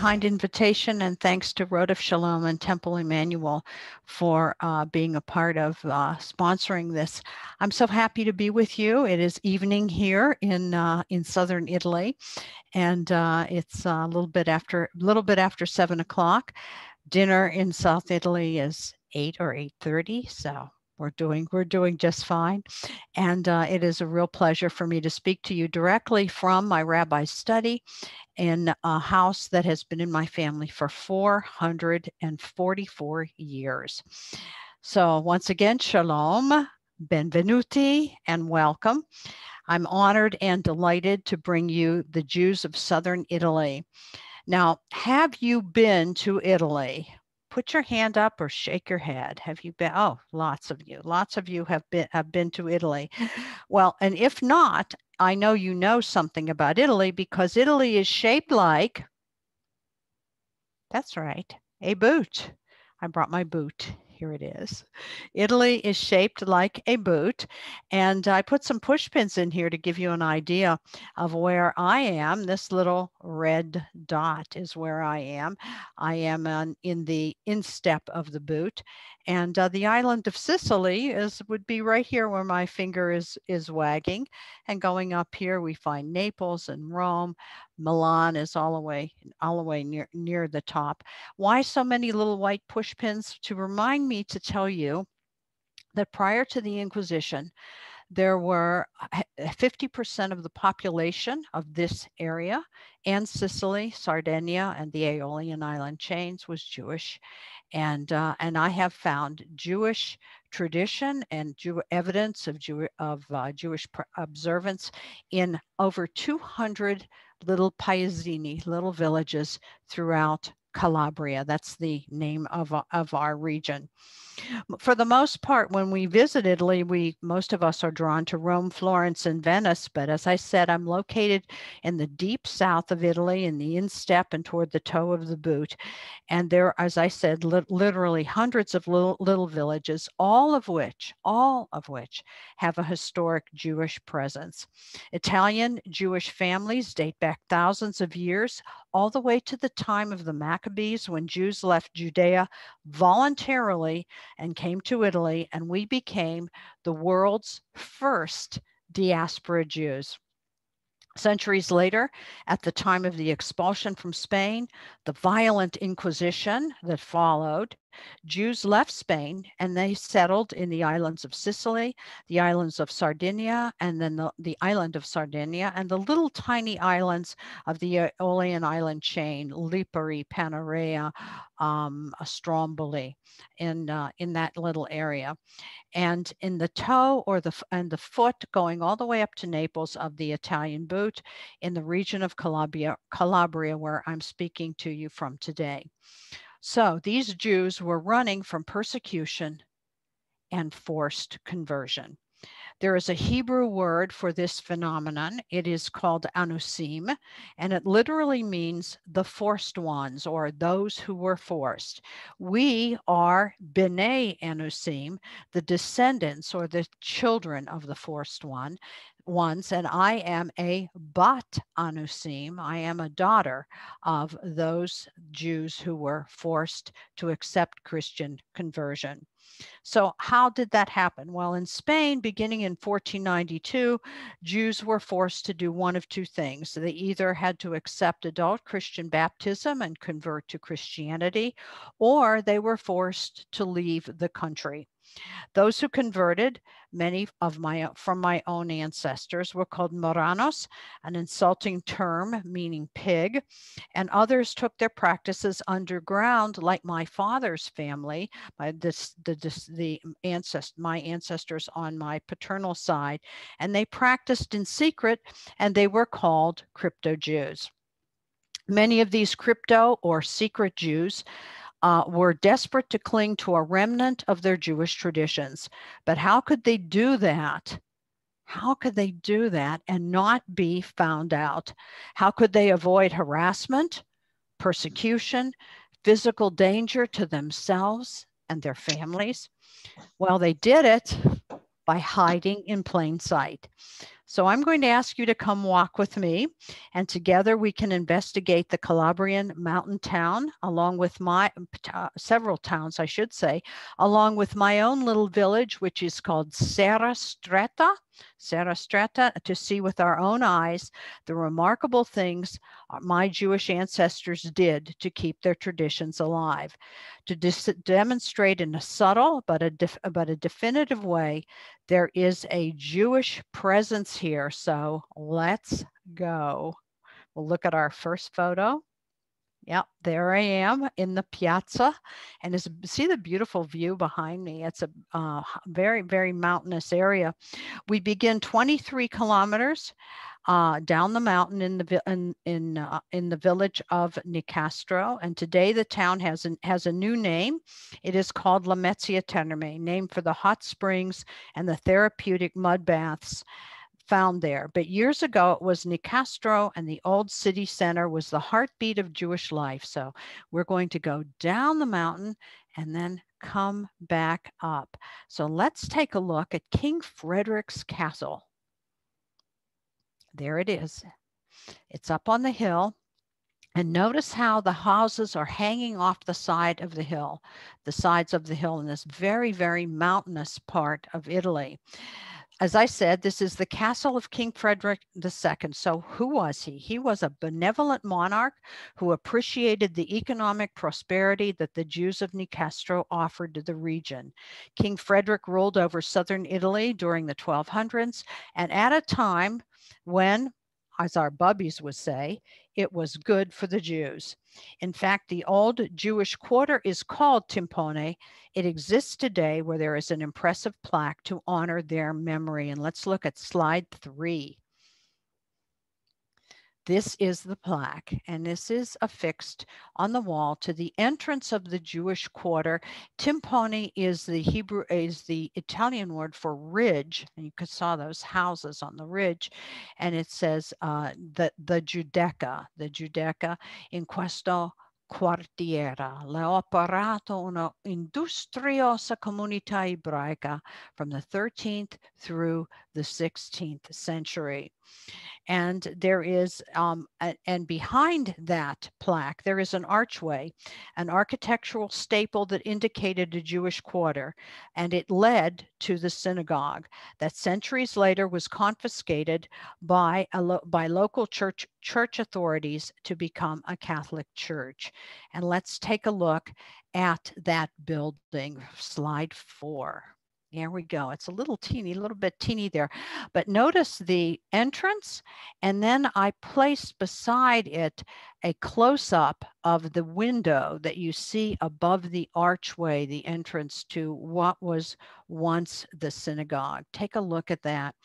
kind invitation, and thanks to Road of Shalom and Temple Emmanuel for being a part of sponsoring this. I'm so happy to be with you. It is evening here in southern Italy, and it's a little bit after 7 o'clock. Dinner in South Italy is 8 or 8:30, so we're doing just fine. And it is a real pleasure for me to speak to you directly from my rabbi's study in a house that has been in my family for 444 years. So once again, shalom, benvenuti, and welcome. I'm honored and delighted to bring you the Jews of Southern Italy. Now, have you been to Italy? Put your hand up or shake your head. Have you been? Oh, lots of you have been to Italy. Well, and if not, I know you know something about Italy because Italy is shaped like, that's right, a boot. I brought my boot. Here it is. Italy is shaped like a boot. And I put some push pins in here to give you an idea of where I am. This little red dot is where I am. I am in the instep of the boot. And the island of Sicily would be right here where my finger is wagging. And going up here, we find Naples and Rome. Milan is all the way near the top. Why so many little white push pins? To remind me to tell you that prior to the Inquisition, there were 50% of the population of this area and Sicily, Sardinia, and the Aeolian Island chains was Jewish. And I have found Jewish tradition and evidence of Jewish observance in over 200 little paesini, little villages throughout Calabria. That's the name of our region. For the most part, when we visit Italy, most of us are drawn to Rome, Florence, and Venice. But as I said, I'm located in the deep south of Italy, in the instep and toward the toe of the boot. And there, as I said, literally hundreds of little villages, all of which have a historic Jewish presence. Italian Jewish families date back thousands of years, all the way to the time of the Maccabees, when Jews left Judea voluntarily and came to Italy, and we became the world's first diaspora Jews. Centuries later, at the time of the expulsion from Spain, the violent Inquisition that followed, Jews left Spain and they settled in the islands of Sicily, the islands of Sardinia, and then the island of Sardinia, and the little tiny islands of the Aeolian Island chain, Lipari, Panarea, Stromboli, in that little area. And in the toe and the foot going all the way up to Naples of the Italian boot in the region of Calabria, where I'm speaking to you from today. So these Jews were running from persecution and forced conversion. There is a Hebrew word for this phenomenon. It is called Anusim, and it literally means the forced ones, or those who were forced. We are B'nei Anusim, the descendants or the children of the forced ones, and I am a Bat Anusim. I am a daughter of those Jews who were forced to accept Christian conversion. So how did that happen? Well, in Spain, beginning in 1492, Jews were forced to do one of two things. They either had to accept adult Christian baptism and convert to Christianity, or they were forced to leave the country. Those who converted, many from my own ancestors, were called Moranos, an insulting term meaning pig, and others took their practices underground, like my father's family, my ancestors on my paternal side, and they practiced in secret, and they were called crypto Jews. Many of these crypto or secret Jews were desperate to cling to a remnant of their Jewish traditions. But how could they do that? How could they do that and not be found out? How could they avoid harassment, persecution, physical danger to themselves and their families? Well, they did it by hiding in plain sight. So I'm going to ask you to come walk with me, and together we can investigate the Calabrian mountain town along with several towns, I should say, along with my own little village, which is called Serra Stretta, to see with our own eyes the remarkable things my Jewish ancestors did to keep their traditions alive, to demonstrate in a subtle but a definitive way there is a Jewish presence here. So let's go. We'll look at our first photo. Yep, there I am in the piazza, and see the beautiful view behind me. It's a very, very mountainous area. We begin 23 kilometers down the mountain in the village of Nicastro, and today the town has a new name. It is called La Mezzia Terme, named for the hot springs and the therapeutic mud baths found there. But years ago, it was Nicastro, and the old city center was the heartbeat of Jewish life. So we're going to go down the mountain and then come back up. So let's take a look at King Frederick's castle. There it is. It's up on the hill. And notice how the houses are hanging off the sides of the hill in this very, very mountainous part of Italy. As I said, this is the castle of King Frederick II. So who was he? He was a benevolent monarch who appreciated the economic prosperity that the Jews of Nicastro offered to the region. King Frederick ruled over southern Italy during the 1200s, and at a time when, as our bubbies would say, it was good for the Jews. In fact, the old Jewish quarter is called Timpone. It exists today where there is an impressive plaque to honor their memory. And let's look at slide 3. This is the plaque, and this is affixed on the wall to the entrance of the Jewish quarter. Timpone is the Italian word for ridge, and you saw those houses on the ridge, and it says the Giudecca in questo quartiera l'ha operato una industriosa comunità ebraica from the 13th through the 16th century. And there is, and behind that plaque, there is an archway, an architectural staple that indicated a Jewish quarter, and it led to the synagogue that centuries later was confiscated by local church authorities to become a Catholic church. And let's take a look at that building, slide 4. There we go. It's a little bit teeny there. But notice the entrance, and then I placed beside it a close-up of the window that you see above the archway, the entrance to what was once the synagogue. Take a look at that.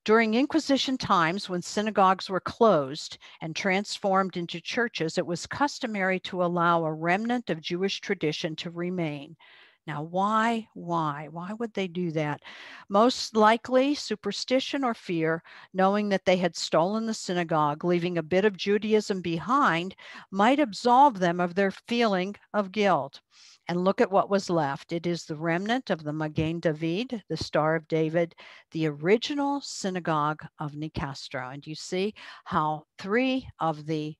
During Inquisition times, when synagogues were closed and transformed into churches, it was customary to allow a remnant of Jewish tradition to remain. Now, why would they do that? Most likely superstition or fear, knowing that they had stolen the synagogue, leaving a bit of Judaism behind, might absolve them of their feeling of guilt. And look at what was left. It is the remnant of the Magen David, the Star of David, the original synagogue of Nicastro. And you see how 3 of the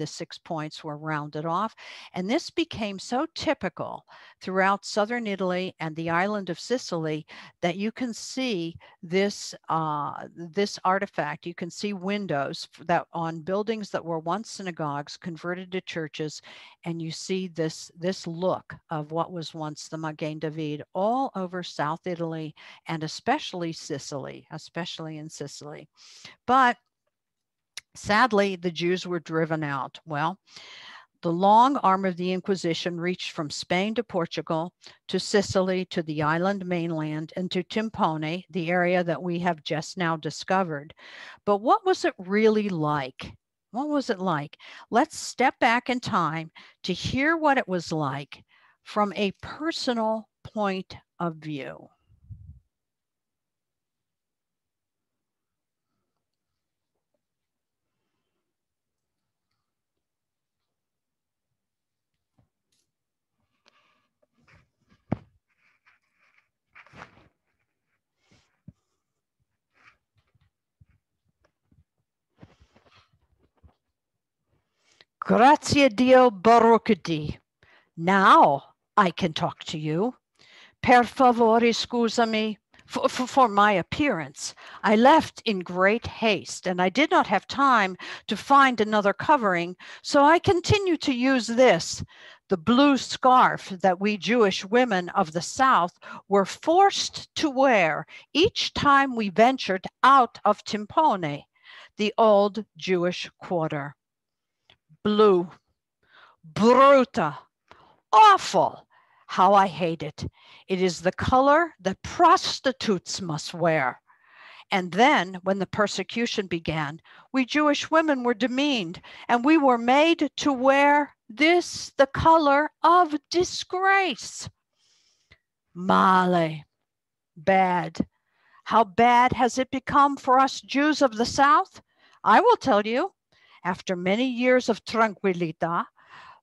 6 points were rounded off. And this became so typical throughout southern Italy and the island of Sicily that you can see this artifact. You can see windows that on buildings that were once synagogues converted to churches, and you see this look of what was once the Magen David all over South Italy and especially in Sicily. But sadly, the Jews were driven out. Well, the long arm of the Inquisition reached from Spain to Portugal, to Sicily, to the island mainland, and to Timpone, the area that we have just now discovered. But what was it really like? What was it like? Let's step back in time to hear what it was like from a personal point of view. Grazie Dio Baruchdi. Now I can talk to you. Per favore, scusami. For my appearance. I left in great haste, and I did not have time to find another covering, so I continue to use this, the blue scarf that we Jewish women of the South were forced to wear each time we ventured out of Timpone, the old Jewish quarter. Blue, bruta, awful. How I hate it. It is the color that prostitutes must wear. And then, when the persecution began, we Jewish women were demeaned, and we were made to wear this, the color of disgrace. Male, bad. How bad has it become for us Jews of the South? I will tell you. After many years of tranquilita,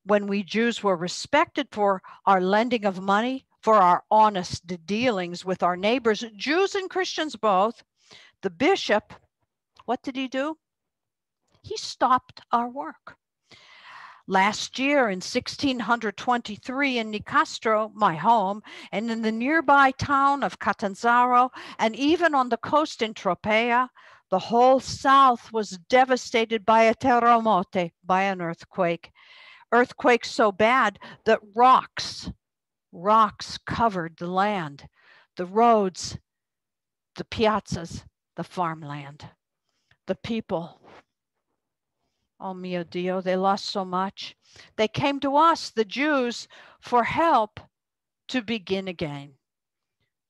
when we Jews were respected for our lending of money, for our honest dealings with our neighbors, Jews and Christians both, the bishop, what did he do? He stopped our work. Last year in 1623 in Nicastro, my home, and in the nearby town of Cutanzaro, and even on the coast in Tropea, the whole south was devastated by a terremoto, by an earthquake. Earthquakes so bad that rocks covered the land, the roads, the piazzas, the farmland. The people, oh mio Dio, they lost so much. They came to us, the Jews, for help to begin again.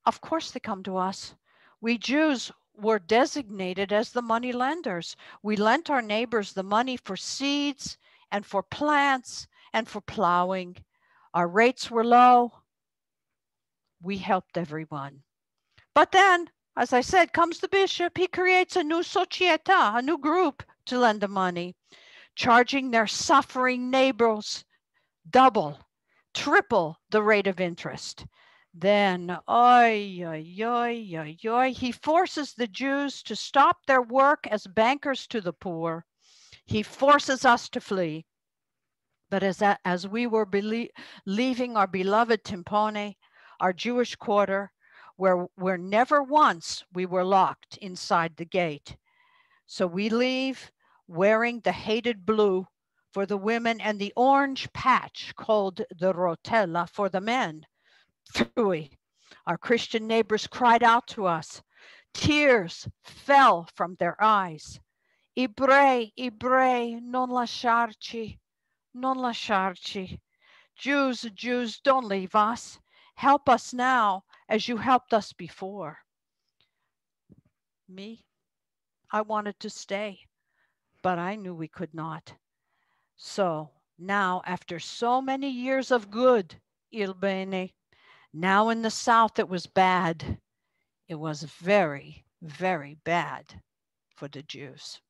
Of course they come to us. We Jews were designated as the money lenders. We lent our neighbors the money for seeds and for plants and for plowing. Our rates were low. We helped everyone. But then, as I said, comes the bishop. He creates a new società, a new group to lend the money, charging their suffering neighbors double, triple the rate of interest. Then, he forces the Jews to stop their work as bankers to the poor. He forces us to flee. But as we were leaving our beloved Timpone, our Jewish quarter, where never once we were locked inside the gate. So we leave wearing the hated blue for the women and the orange patch called the rotella for the men. Phui. Our Christian neighbors cried out to us. Tears fell from their eyes. Ebrei, ebrei, non lasciarci, non lasciarci. Jews, Jews, don't leave us. Help us now as you helped us before. Me, I wanted to stay, but I knew we could not. So now, after so many years of good, il bene, now in the South it was bad. It was very, very bad for the Jews.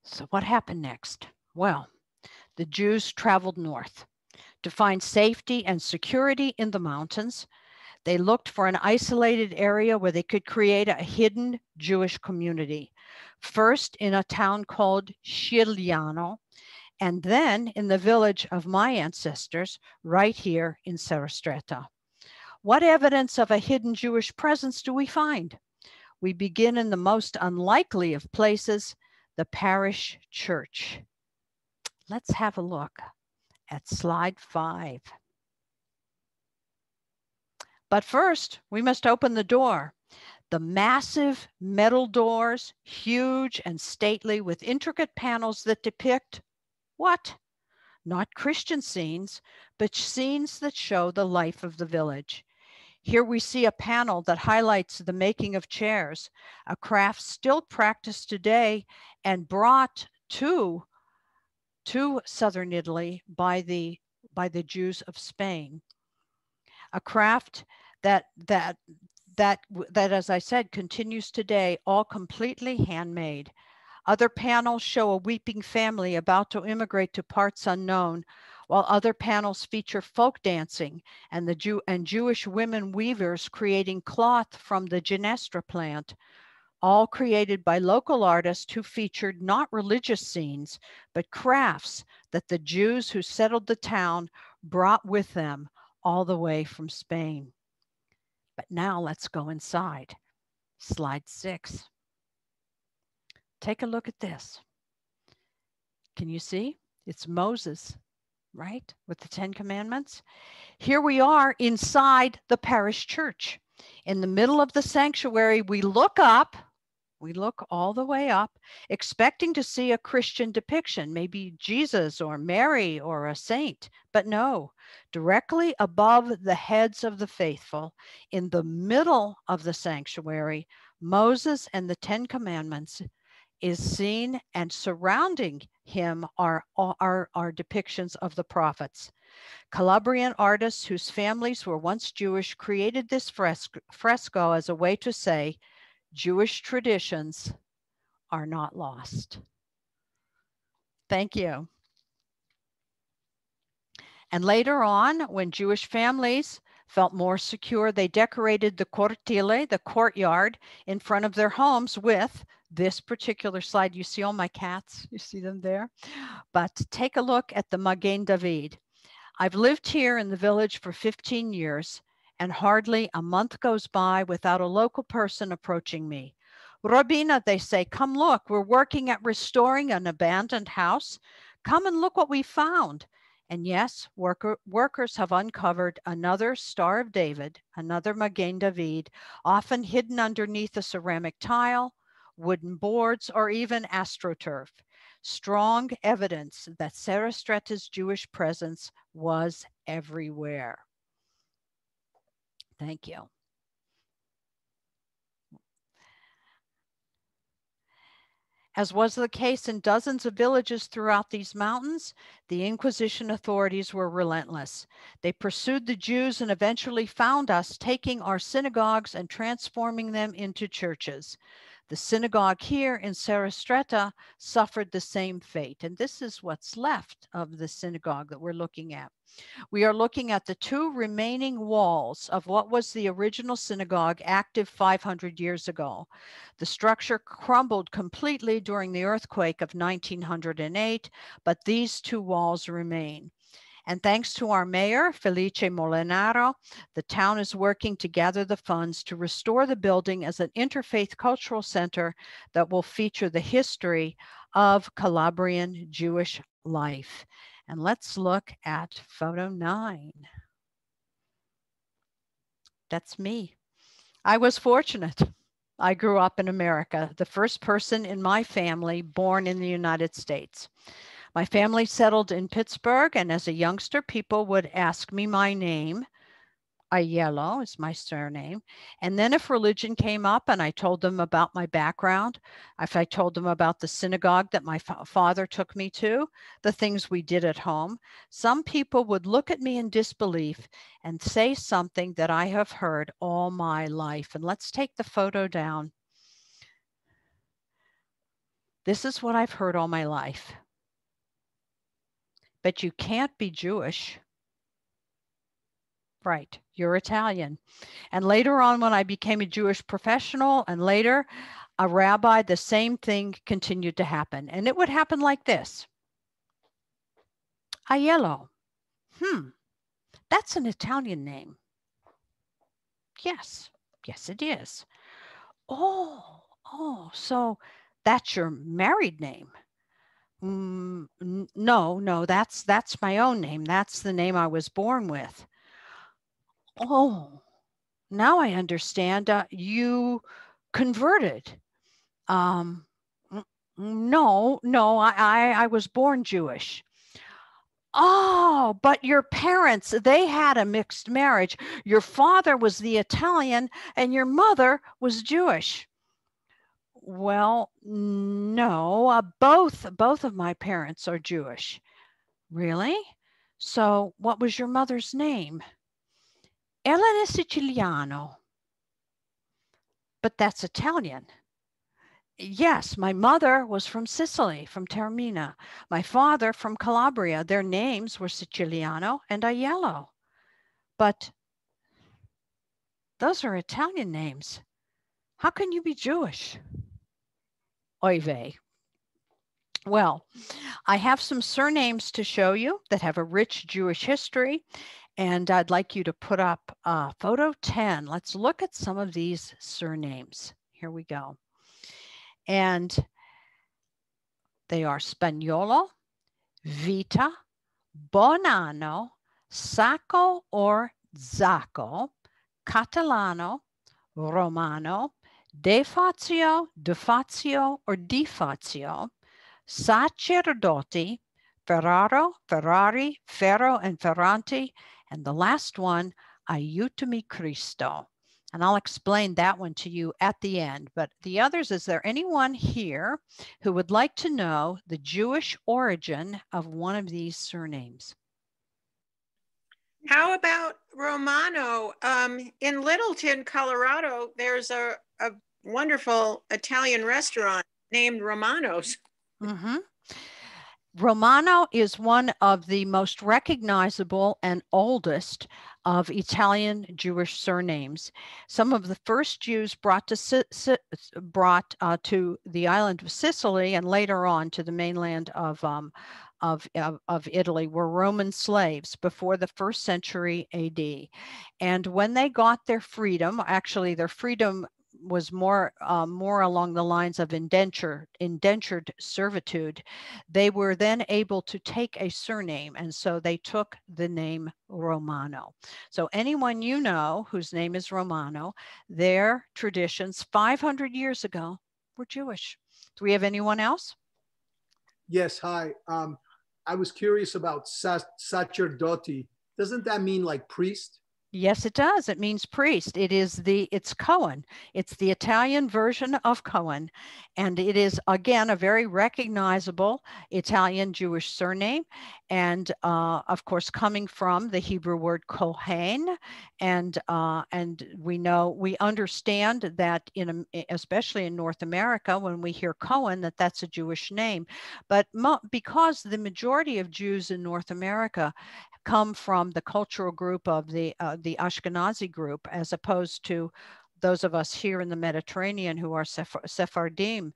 So what happened next? Well, the Jews traveled north to find safety and security in the mountains. They looked for an isolated area where they could create a hidden Jewish community. First in a town called Shiliano, and then in the village of my ancestors, right here in Serastreta. What evidence of a hidden Jewish presence do we find? We begin in the most unlikely of places, the parish church. Let's have a look at slide 5. But first, we must open the door. The massive metal doors, huge and stately, with intricate panels that depict what? Not Christian scenes, but scenes that show the life of the village. Here we see a panel that highlights the making of chairs, a craft still practiced today and brought to southern Italy by the Jews of Spain. A craft that, as I said, continues today, all completely handmade. Other panels show a weeping family about to immigrate to parts unknown, while other panels feature folk dancing and Jewish women weavers creating cloth from the Genestra plant, all created by local artists who featured not religious scenes, but crafts that the Jews who settled the town brought with them all the way from Spain. But now let's go inside. Slide 6. Take a look at this. Can you see? It's Moses, right? With the 10 Commandments. Here we are inside the parish church. In the middle of the sanctuary, we look up. We look all the way up, expecting to see a Christian depiction, maybe Jesus or Mary or a saint. But no, directly above the heads of the faithful, in the middle of the sanctuary, Moses and the 10 Commandments is seen, and surrounding him are depictions of the prophets. Calabrian artists whose families were once Jewish created this fresco as a way to say, Jewish traditions are not lost. Thank you. And later on, when Jewish families felt more secure, they decorated the cortile, the courtyard, in front of their homes with this particular slide. You see all my cats? You see them there? But take a look at the Magen David. I've lived here in the village for 15 years, and hardly a month goes by without a local person approaching me. Rabina, they say, come look, we're working at restoring an abandoned house. Come and look what we found. And yes, workers have uncovered another Star of David, another Magen David, often hidden underneath a ceramic tile, wooden boards, or even astroturf. Strong evidence that Serastreta's Jewish presence was everywhere. Thank you. As was the case in dozens of villages throughout these mountains, the Inquisition authorities were relentless. They pursued the Jews and eventually found us, taking our synagogues and transforming them into churches. The synagogue here in Serastreta suffered the same fate. And this is what's left of the synagogue that we're looking at. We are looking at the 2 remaining walls of what was the original synagogue, active 500 years ago. The structure crumbled completely during the earthquake of 1908, but these 2 walls remain. And thanks to our mayor, Felice Molinaro, the town is working to gather the funds to restore the building as an interfaith cultural center that will feature the history of Calabrian Jewish life. And let's look at photo 9. That's me. I was fortunate. I grew up in America, the first person in my family born in the United States. My family settled in Pittsburgh, and as a youngster, people would ask me my name. Aiello is my surname. And then if religion came up and I told them about my background, if I told them about the synagogue that my father took me to, the things we did at home, some people would look at me in disbelief and say something that I have heard all my life. And let's take the photo down. This is what I've heard all my life. But you can't be Jewish. Right, you're Italian. And later on, when I became a Jewish professional and later a rabbi, the same thing continued to happen. And it would happen like this. Aiello. That's an Italian name. Yes, it is. Oh, so that's your married name. No, that's my own name. That's the name I was born with. Oh, now I understand. You converted. No, I was born Jewish. Oh, but your parents, they had a mixed marriage. Your father was the Italian and your mother was Jewish. Well, no, both of my parents are Jewish. Really? So what was your mother's name? Elena Siciliano. But that's Italian. Yes, my mother was from Sicily, from Taormina. My father from Calabria. Their names were Siciliano and Aiello. But those are Italian names. How can you be Jewish? Oy vey. Well, I have some surnames to show you that have a rich Jewish history, and I'd like you to put up photo 10. Let's look at some of these surnames. Here we go. And they are Spagnolo, Vita, Bonanno, Sacco or Zacco, Catalano, Romano, Defazio, Defazio or Defazio, Sacerdoti, Ferraro, Ferrari, Ferro, and Ferranti, and the last one, Aiutami Cristo. And I'll explain that one to you at the end. But the others, is there anyone here who would like to know the Jewish origin of one of these surnames? How about Romano? In Littleton, Colorado, there's a wonderful Italian restaurant named Romano's. Mm-hmm. Romano is one of the most recognizable and oldest of Italian Jewish surnames. Some of the first Jews brought to the island of Sicily and later on to the mainland of Italy were Roman slaves before the 1st century AD. And when they got their freedom, actually their freedom was more along the lines of indentured servitude. They were then able to take a surname, and so they took the name Romano. So anyone you know whose name is Romano, their traditions 500 years ago were Jewish. Do we have anyone else? Yes, hi. I was curious about sacerdoti. Doesn't that mean like priest? Yes, it does. It means priest. It's Cohen. It's the Italian version of Cohen. And it is, again, a very recognizable Italian Jewish surname. And of course, coming from the Hebrew word Kohen. And we understand that especially in North America, when we hear Cohen, that's a Jewish name. But because the majority of Jews in North America come from the cultural group of the Ashkenazi group, as opposed to those of us here in the Mediterranean who are Sephardim.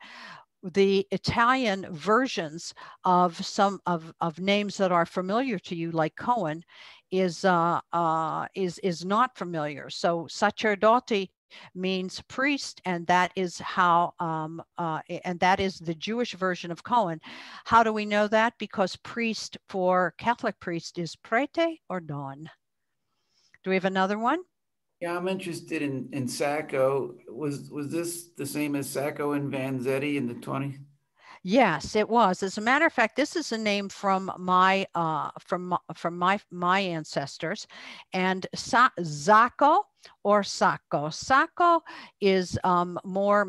The Italian versions of some of names that are familiar to you, like Cohen, is not familiar. So sacerdote means priest, and that is how and that is the Jewish version of Cohen. How do we know that? Because priest for Catholic priest is prete or don. Do we have another one? Yeah, I'm interested in Sacco. Was this the same as Sacco and Vanzetti in the 20s? Yes, it was. As a matter of fact, this is a name from my ancestors, and Zacco or Sacco. Sacco is more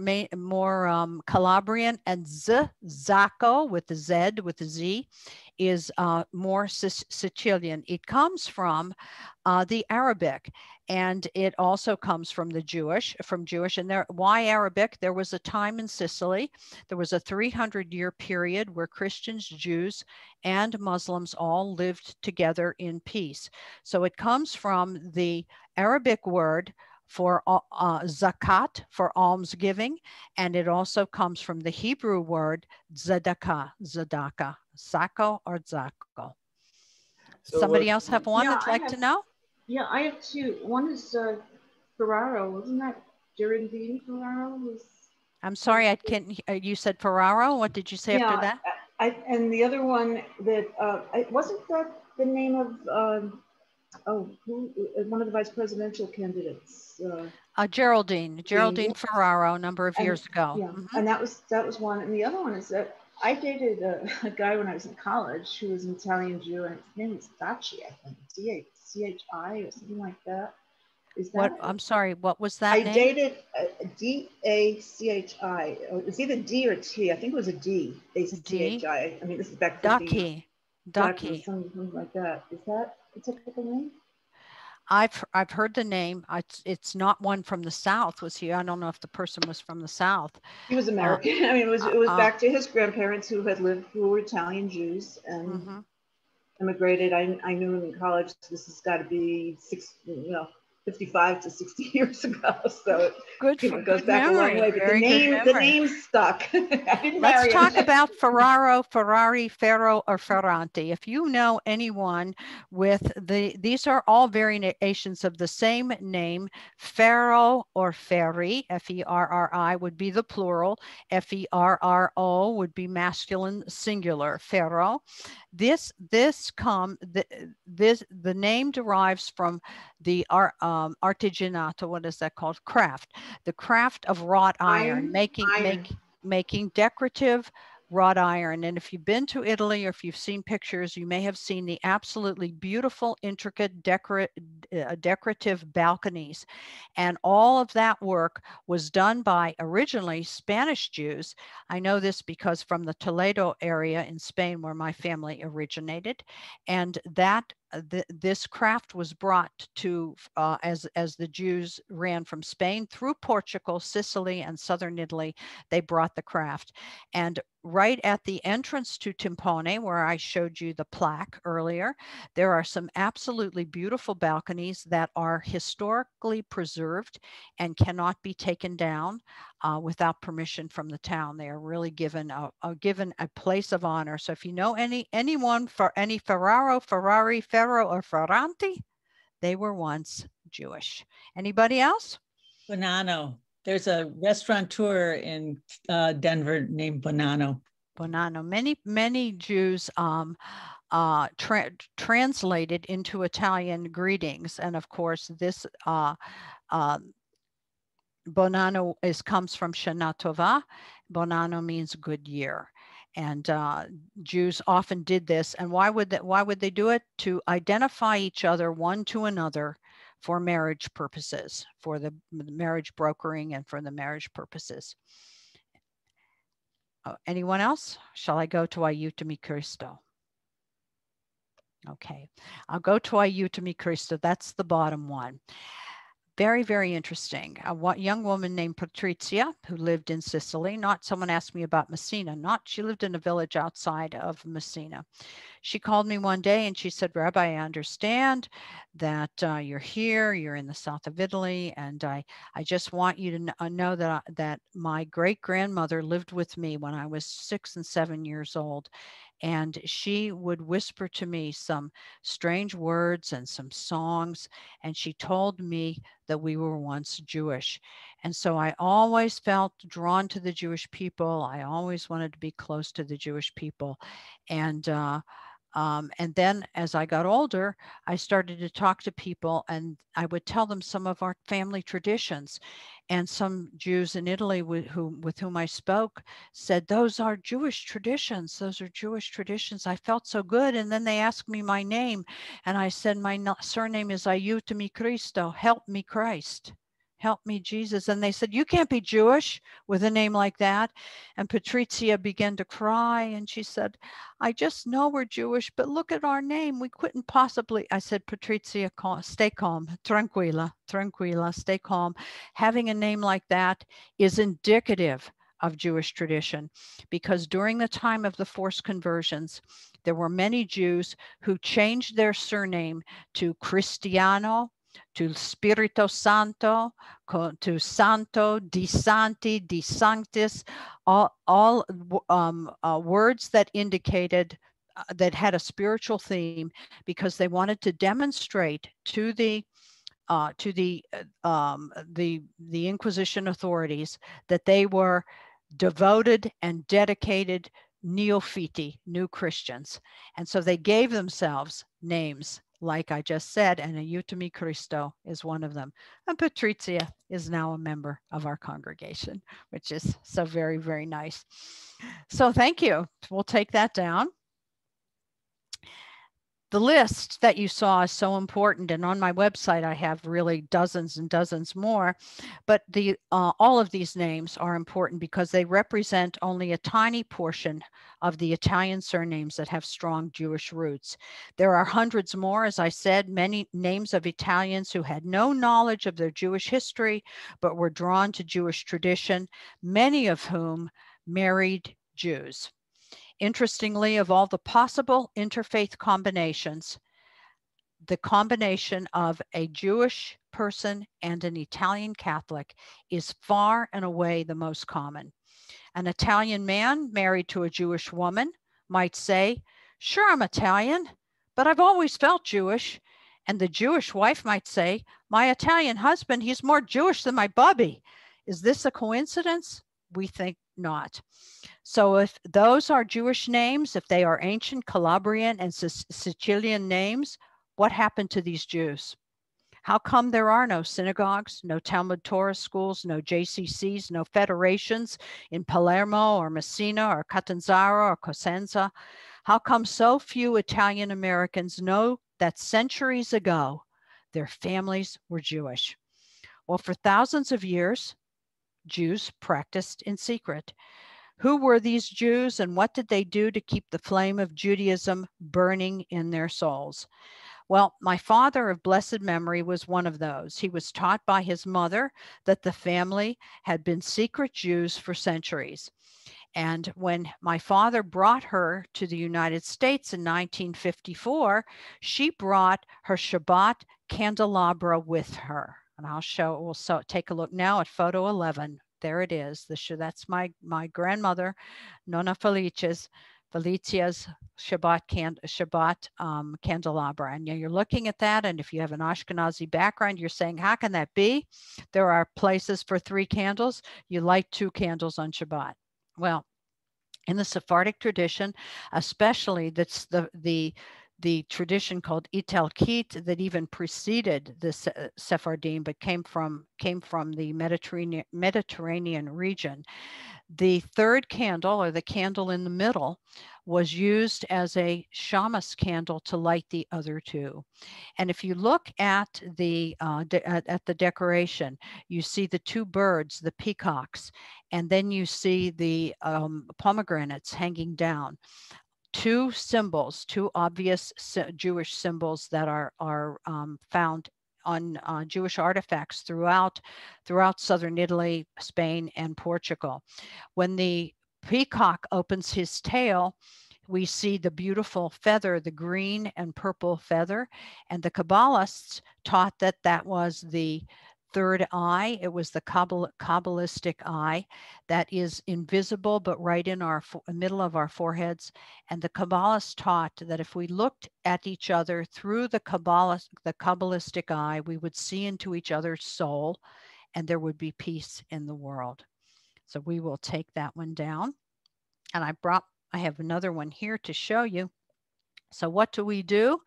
Calabrian, and Zacco with the Z with the Z is more Sicilian. It comes from the Arabic, and it also comes from Jewish. And why Arabic? There was a time in Sicily, there was a 300-year period where Christians, Jews, and Muslims all lived together in peace. So it comes from the Arabic word for zakat, for almsgiving, and it also comes from the Hebrew word tzedakah, Sacco or Zacco. So Somebody else have one Yeah, that'd like to know? Yeah, I have two. One is Ferraro. Wasn't that Geraldine Ferraro? I'm sorry, I can't. You said Ferraro. What did you say after that? And the other one that wasn't that the name of one of the vice presidential candidates. Geraldine Ferraro, a number of years ago. Yeah, and that was one. And the other one is that I dated a guy when I was in college who was an Italian Jew, and his name was Dachi, I think, C-H-I or something like that. Is that what? I'm sorry, what was that name? I dated D-A-C-H-I. It was either D or T. I think it was a D. A-C-H-I. I mean, this is back 50 years. Ducky. Something like that. Is that a typical name? I've heard the name. It's not one from the South. Was he? I don't know if the person was from the South. He was American. I mean, it was back to his grandparents who were Italian Jews and immigrated. I knew him in college. This has got to be 55 to 60 years ago. So it goes back a long way. But the name stuck. Let's talk about Ferraro, Ferrari, Ferro, or Ferranti. If you know anyone with these are all variations of the same name. Ferro or Ferri, F-E-R-R-I would be the plural. F-E-R-R-O would be masculine singular. Ferro. The name derives from the artigianato. What is that called? Craft. The craft of wrought iron, making decorative wrought iron. And if you've been to Italy or if you've seen pictures, you may have seen the absolutely beautiful, intricate decorative balconies. And all of that work was done by originally Spanish Jews. I know this because from the Toledo area in Spain, where my family originated, and this craft was brought to, as the Jews ran from Spain through Portugal, Sicily, and southern Italy, they brought the craft. And right at the entrance to Timpone, where I showed you the plaque earlier, there are some absolutely beautiful balconies that are historically preserved and cannot be taken down without permission from the town. They are really given a place of honor. So if you know anyone for any Ferraro, Ferrari, Ferro, or Ferranti, they were once Jewish. Anybody else? Bonanno. There's a restaurateur in Denver named Bonanno. Bonanno. Many Jews translated into Italian greetings, and of course this Bonanno comes from Shana Tova. Bonanno means good year. And Jews often did this. And why would they do it? To identify each other one to another for marriage purposes, for the marriage brokering and for the marriage purposes. Anyone else? Shall I go to Aiutami Cristo? Okay, I'll go to Aiutami Cristo. That's the bottom one. Very, very interesting. A young woman named Patrizia who lived in Sicily. Someone asked me about Messina. She lived in a village outside of Messina. She called me one day and she said, Rabbi, I understand that you're here, you're in the south of Italy, and I just want you to know that my great-grandmother lived with me when I was 6 and 7 years old. And she would whisper to me some strange words and some songs. And she told me that we were once Jewish. And so I always felt drawn to the Jewish people. I always wanted to be close to the Jewish people. And then as I got older, I started to talk to people and I would tell them some of our family traditions. And some Jews in Italy with whom I spoke said, those are Jewish traditions. Those are Jewish traditions. I felt so good. And then they asked me my name. And I said, my surname is Aiutami Cristo. Help me, Christ. Help me, Jesus. And they said, you can't be Jewish with a name like that. And Patrizia began to cry. And she said, I just know we're Jewish, but look at our name. We couldn't possibly. I said, Patrizia, stay calm, tranquila, stay calm. Having a name like that is indicative of Jewish tradition, because during the time of the forced conversions, there were many Jews who changed their surname to Cristiano, to Spirito Santo, to Santo, Di Santi, Di Sanctis, all words that indicated that had a spiritual theme, because they wanted to demonstrate to the Inquisition authorities that they were devoted and dedicated neophyte, new Christians. And so they gave themselves names like I just said, and Aiutami Cristo is one of them. And Patrizia is now a member of our congregation, which is so very, very nice. So thank you. We'll take that down. The list that you saw is so important, and on my website I have really dozens and dozens more, but all of these names are important because they represent only a tiny portion of the Italian surnames that have strong Jewish roots. There are hundreds more, as I said, many names of Italians who had no knowledge of their Jewish history but were drawn to Jewish tradition, many of whom married Jews. Interestingly, of all the possible interfaith combinations, the combination of a Jewish person and an Italian Catholic is far and away the most common. An Italian man married to a Jewish woman might say, "Sure, I'm Italian, but I've always felt Jewish." And the Jewish wife might say, "My Italian husband, he's more Jewish than my bubby." Is this a coincidence? We think not. So if those are Jewish names, if they are ancient Calabrian and Sicilian names, what happened to these Jews? How come there are no synagogues, no Talmud Torah schools, no JCCs, no federations in Palermo or Messina or Catanzaro or Cosenza? How come so few Italian Americans know that centuries ago their families were Jewish? Well, for thousands of years, Jews practiced in secret. Who were these Jews and what did they do to keep the flame of Judaism burning in their souls? Well, my father of blessed memory was one of those. He was taught by his mother that the family had been secret Jews for centuries. And when my father brought her to the United States in 1954, she brought her Shabbat candelabra with her. And we'll take a look now at photo 11. There it is. That's my grandmother, Nonna Felicia's Shabbat candelabra. And you're looking at that, and if you have an Ashkenazi background, you're saying, how can that be? There are places for 3 candles. You light 2 candles on Shabbat. Well, in the Sephardic tradition, especially that's the tradition called Italkit that even preceded the Sephardim, but came from the Mediterranean region. The third candle, or the candle in the middle, was used as a Shamas candle to light the other 2. And if you look at the decoration, you see the 2 birds, the peacocks, and then you see the pomegranates hanging down. 2 symbols, 2 obvious Jewish symbols that are found on Jewish artifacts throughout southern Italy, Spain, and Portugal. When the peacock opens his tail, we see the beautiful feather, the green and purple feather, and the Kabbalists taught that that was the third eye. It was the Kabbalistic eye that is invisible, but right in our middle of our foreheads. And the Kabbalists taught that if we looked at each other through the Kabbalistic eye, we would see into each other's soul, and there would be peace in the world. So we will take that one down. And I have another one here to show you. So what do we do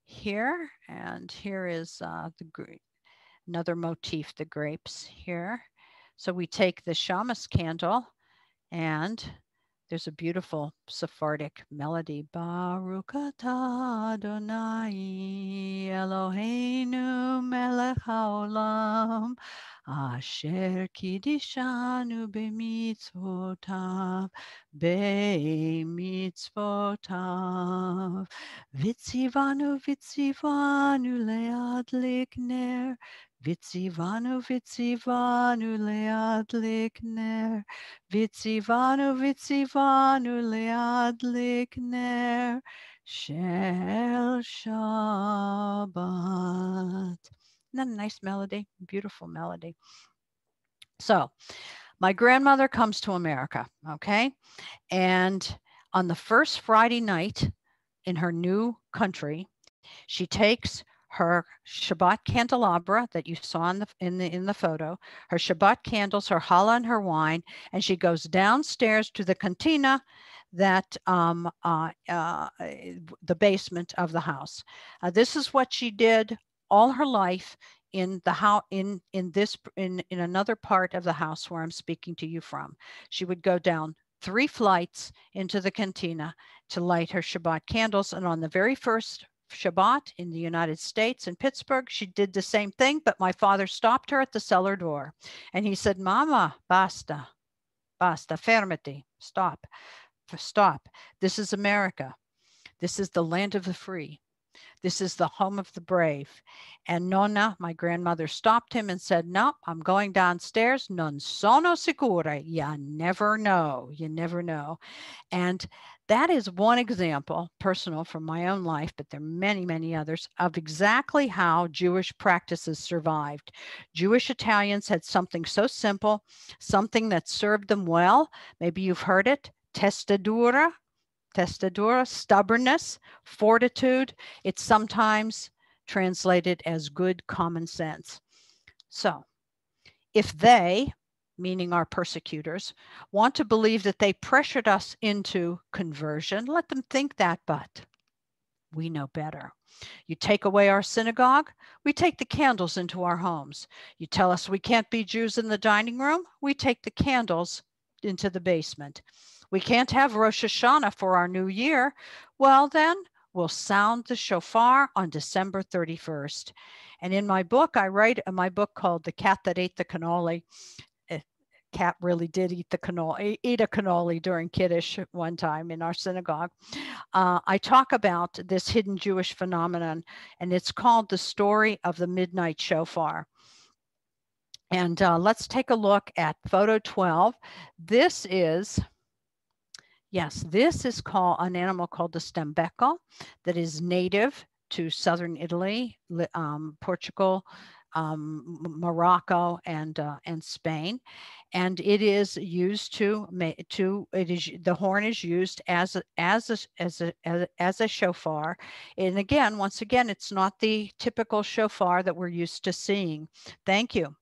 here? And here is another motif, the grapes here. So we take the Shamas candle, and there's a beautiful Sephardic melody. Baruch atah Adonai Eloheinu melech haolam asher kiddishanu b'mitzvotav vitzivanu leadlik ner vitzivanu leadlik ner vitzivanu leadlik ner shel Shabbat. Isn't that a nice melody? Beautiful melody. So my grandmother comes to America, okay? And on the first Friday night in her new country, she takes her Shabbat candelabra that you saw in the photo, her Shabbat candles, her challah, and her wine, and she goes downstairs to the cantina, that the basement of the house. This is what she did all her life in the house, in another part of the house where I'm speaking to you from. She would go down 3 flights into the cantina to light her Shabbat candles, and on the very first Shabbat in the United States in Pittsburgh. She did the same thing, but my father stopped her at the cellar door. And he said, Mama, basta, basta, fermati, stop, stop. This is America. This is the land of the free. This is the home of the brave. And Nonna, my grandmother, stopped him and said, no, I'm going downstairs. Non sono sicura. You never know. You never know. And that is one example, personal from my own life, but there are many, many others, of exactly how Jewish practices survived. Jewish Italians had something so simple, something that served them well. Maybe you've heard it, testa dura, stubbornness, fortitude. It's sometimes translated as good common sense. So if they, meaning our persecutors, want to believe that they pressured us into conversion, let them think that, but we know better. You take away our synagogue, we take the candles into our homes. You tell us we can't be Jews in the dining room, we take the candles into the basement. We can't have Rosh Hashanah for our new year. Well, then we'll sound the shofar on December 31st. And in my book, I write my book called The Cat That Ate the Cannoli. Cat really did eat a cannoli during Kiddush one time in our synagogue. I talk about this hidden Jewish phenomenon, and it's called The Story of the Midnight Shofar. And let's take a look at photo 12. This is called an animal called the stambecco that is native to southern Italy, Portugal, Morocco, and Spain, and it is used the horn is used as a shofar. And again, once again, it's not the typical shofar that we're used to seeing. Thank you.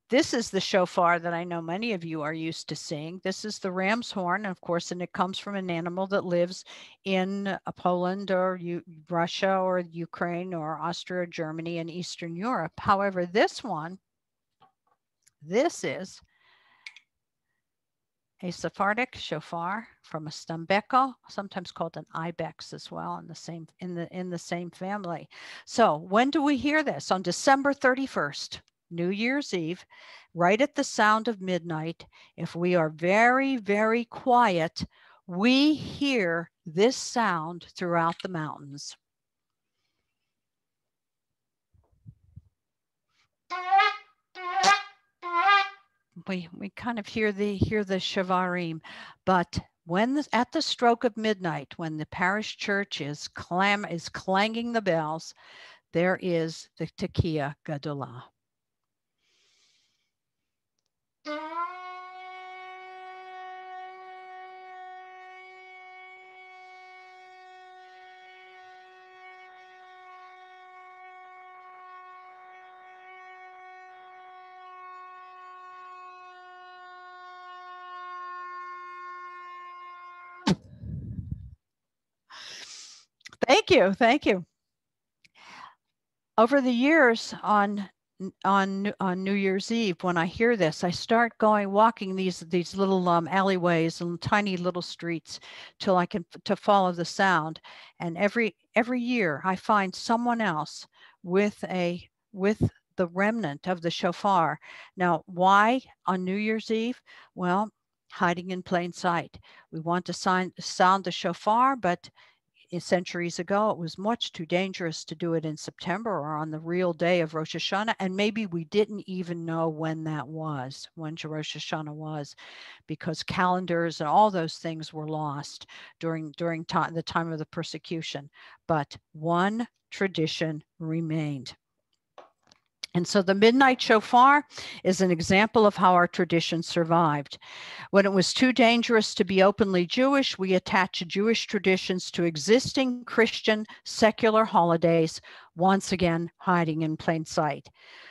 This is the shofar that I know many of you are used to seeing. This is the ram's horn, of course, and it comes from an animal that lives in Poland or Russia or Ukraine or Austria, Germany, and Eastern Europe. However, this is a Sephardic shofar from a stambecco, sometimes called an ibex as well, in the same family. So when do we hear this? On December 31st. New Year's Eve, right at the sound of midnight. If we are very, very quiet, we hear this sound throughout the mountains. We kind of hear the shavarim, but at the stroke of midnight, when the parish church is clanging the bells, there is the Tekiah Gadolah. Thank you. Over the years on New Year's Eve, when I hear this, I start walking these little alleyways and tiny little streets till I can follow the sound. And every year I find someone else with the remnant of the shofar. Now, why on New Year's Eve? Well, hiding in plain sight. We want to sound the shofar, but centuries ago, it was much too dangerous to do it in September or on the real day of Rosh Hashanah. And maybe we didn't even know when Rosh Hashanah was, because calendars and all those things were lost during the time of the persecution. But one tradition remained. And so the midnight shofar is an example of how our tradition survived. When it was too dangerous to be openly Jewish, we attached Jewish traditions to existing Christian secular holidays, once again hiding in plain sight.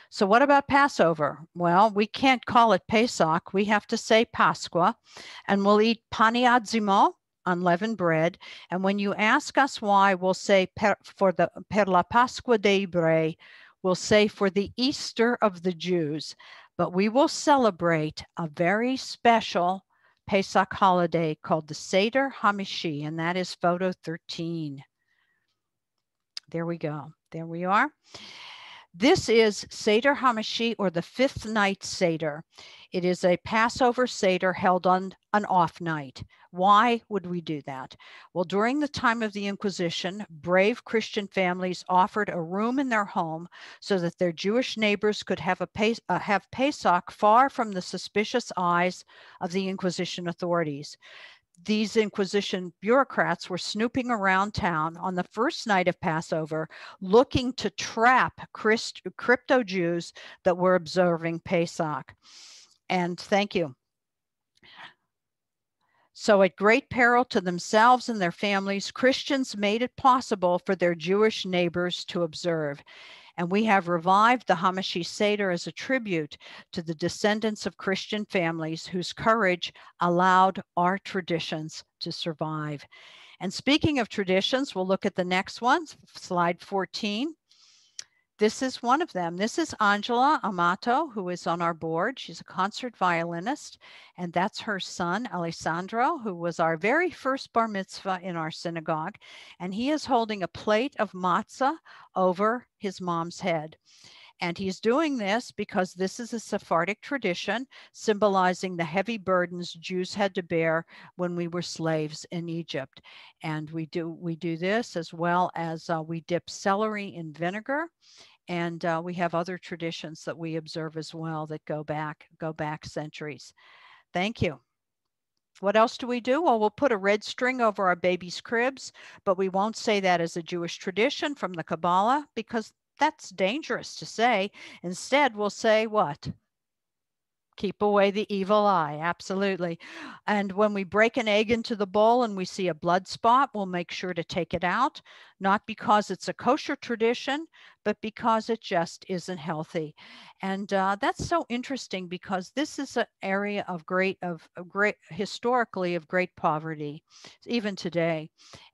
So what about Passover? Well, we can't call it Pesach. We have to say Pasqua, and we'll eat pani atzimo, unleavened bread. And when you ask us why, we'll say per la Pasqua dei Ebrei, we'll say for the Easter of the Jews, but we will celebrate a very special Pesach holiday called the Seder Hamishi, and that is photo 13. There we go. There we are. This is Seder Hamishi, or the fifth night Seder. It is a Passover Seder held on an off night. Why would we do that? Well, during the time of the Inquisition, brave Christian families offered a room in their home so that their Jewish neighbors could have Pesach far from the suspicious eyes of the Inquisition authorities. These Inquisition bureaucrats were snooping around town on the first night of Passover, looking to trap crypto Jews that were observing Pesach. And thank you. So at great peril to themselves and their families, Christians made it possible for their Jewish neighbors to observe. And we have revived the Hamishi Seder as a tribute to the descendants of Christian families whose courage allowed our traditions to survive. And speaking of traditions, we'll look at the next one, slide 14. This is one of them. This is Angela Amato, who is on our board. She's a concert violinist, and that's her son, Alessandro, who was our very first bar mitzvah in our synagogue, and he is holding a plate of matzah over his mom's head. And he's doing this because this is a Sephardic tradition symbolizing the heavy burdens Jews had to bear when we were slaves in Egypt. And we do this as well as we dip celery in vinegar. And we have other traditions that we observe as well that go back centuries. Thank you. What else do we do? Well, we'll put a red string over our baby's cribs, but we won't say that as a Jewish tradition from the Kabbalah because that's dangerous to say. Instead, we'll say what? Keep away the evil eye. Absolutely. And when we break an egg into the bowl and we see a blood spot, we'll make sure to take it out, not because it's a kosher tradition, but because it just isn't healthy. And that's so interesting because this is an area of historically of great poverty, even today.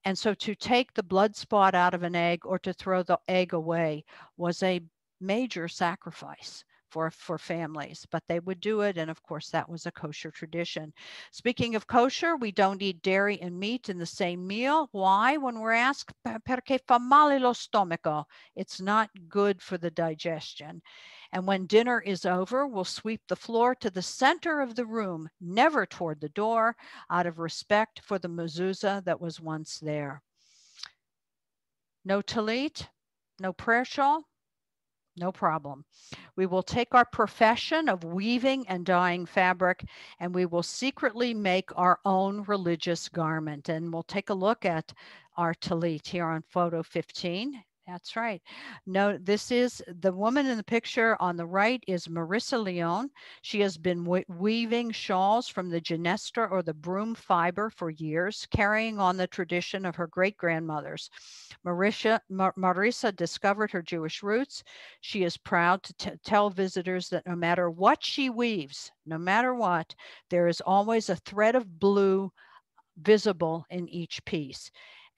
And so to take the blood spot out of an egg or to throw the egg away was a major sacrifice for families, but they would do it. And of course, that was a kosher tradition. Speaking of kosher, we don't eat dairy and meat in the same meal. Why? When we're asked, perché fa male lo stomaco. It's not good for the digestion. And when dinner is over, we'll sweep the floor to the center of the room, never toward the door, out of respect for the mezuzah that was once there. No talit, no prayer shawl. No problem. We will take our profession of weaving and dyeing fabric, and we will secretly make our own religious garment. And we'll take a look at our talit here on photo 15. That's right. No, this is the woman in the picture on the right is Marissa Leon. She has been weaving shawls from the genestra or the broom fiber for years, carrying on the tradition of her great-grandmothers. Marissa discovered her Jewish roots. She is proud to tell visitors that no matter what she weaves, no matter what, there is always a thread of blue visible in each piece.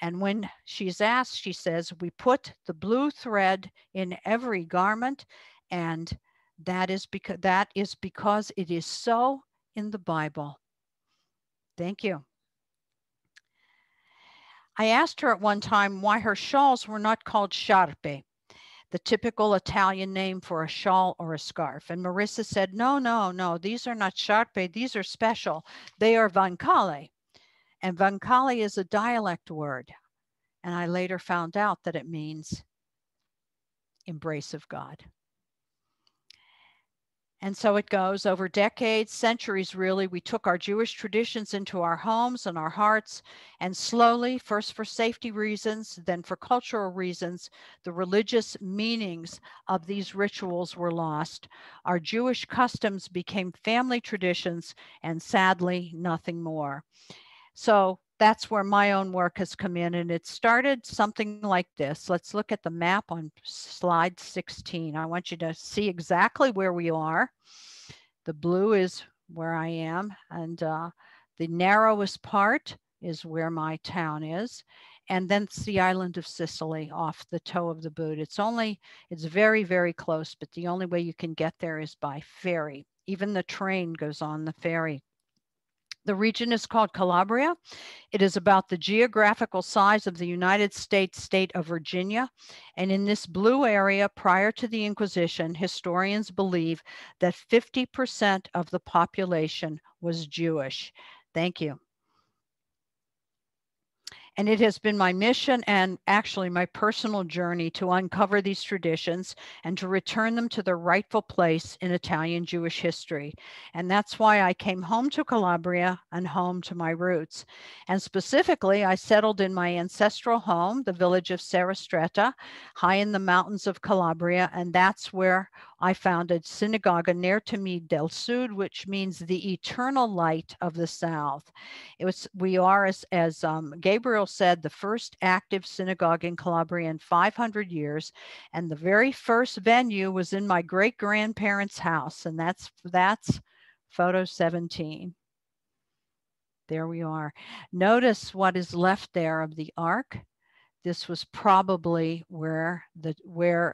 And when she's asked, she says, we put the blue thread in every garment, and that is because it is so in the Bible. Thank you. I asked her at one time why her shawls were not called sciarpe, the typical Italian name for a shawl or a scarf. And Marissa said, no, these are not sciarpe, these are special. They are vancale. And vancale is a dialect word. And I later found out that it means embrace of God. And so it goes over decades, centuries really. We took our Jewish traditions into our homes and our hearts, and slowly, first for safety reasons, then for cultural reasons, the religious meanings of these rituals were lost. Our Jewish customs became family traditions, and sadly, nothing more. So that's where my own work has come in, and it started something like this. Let's look at the map on slide 16. I want you to see exactly where we are. The blue is where I am, and the narrowest part is where my town is. And then it's the island of Sicily off the toe of the boot. It's very, very close, but the only way you can get there is by ferry. Even the train goes on the ferry. The region is called Calabria. It is about the geographical size of the United States state of Virginia. And in this blue area, prior to the Inquisition, historians believe that 50% of the population was Jewish. Thank you. And it has been my mission and actually my personal journey to uncover these traditions and to return them to their rightful place in Italian Jewish history. And that's why I came home to Calabria and home to my roots. And specifically, I settled in my ancestral home, the village of Serastretta, high in the mountains of Calabria. And that's where I founded Synagoga Nertemi del Sud, which means the eternal light of the South. We are, as Gabriel said, the first active synagogue in Calabria in 500 years. And the very first venue was in my great-grandparents' house. And that's photo 17. There we are. Notice what is left there of the ark. This was probably where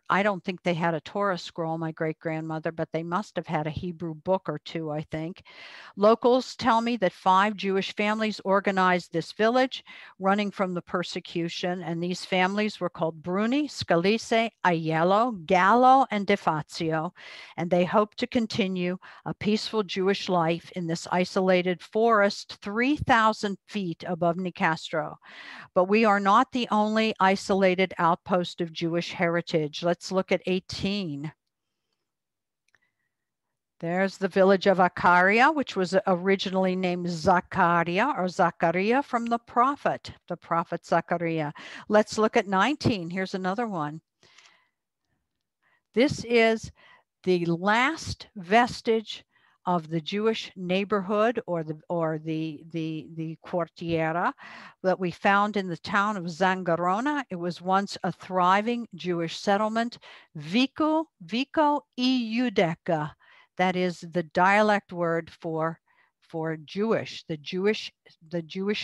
I don't think they had a Torah scroll, my great-grandmother, but they must have had a Hebrew book or two, I think. Locals tell me that 5 Jewish families organized this village, running from the persecution, and these families were called Bruni, Scalise, Aiello, Gallo, and De Fazio, and they hope to continue a peaceful Jewish life in this isolated forest 3,000 feet above Nicastro. But we are not the only isolated outpost of Jewish heritage. Let's look at 18. There's the village of Akaria, which was originally named Zakaria or Zachariah from the prophet Zachariah. Let's look at 19. Here's another one. This is the last vestige of the Jewish neighborhood or the quartiera that we found in the town of Zangarona. It was once a thriving Jewish settlement. Vico Iudeka. That is the dialect word for Jewish, the Jewish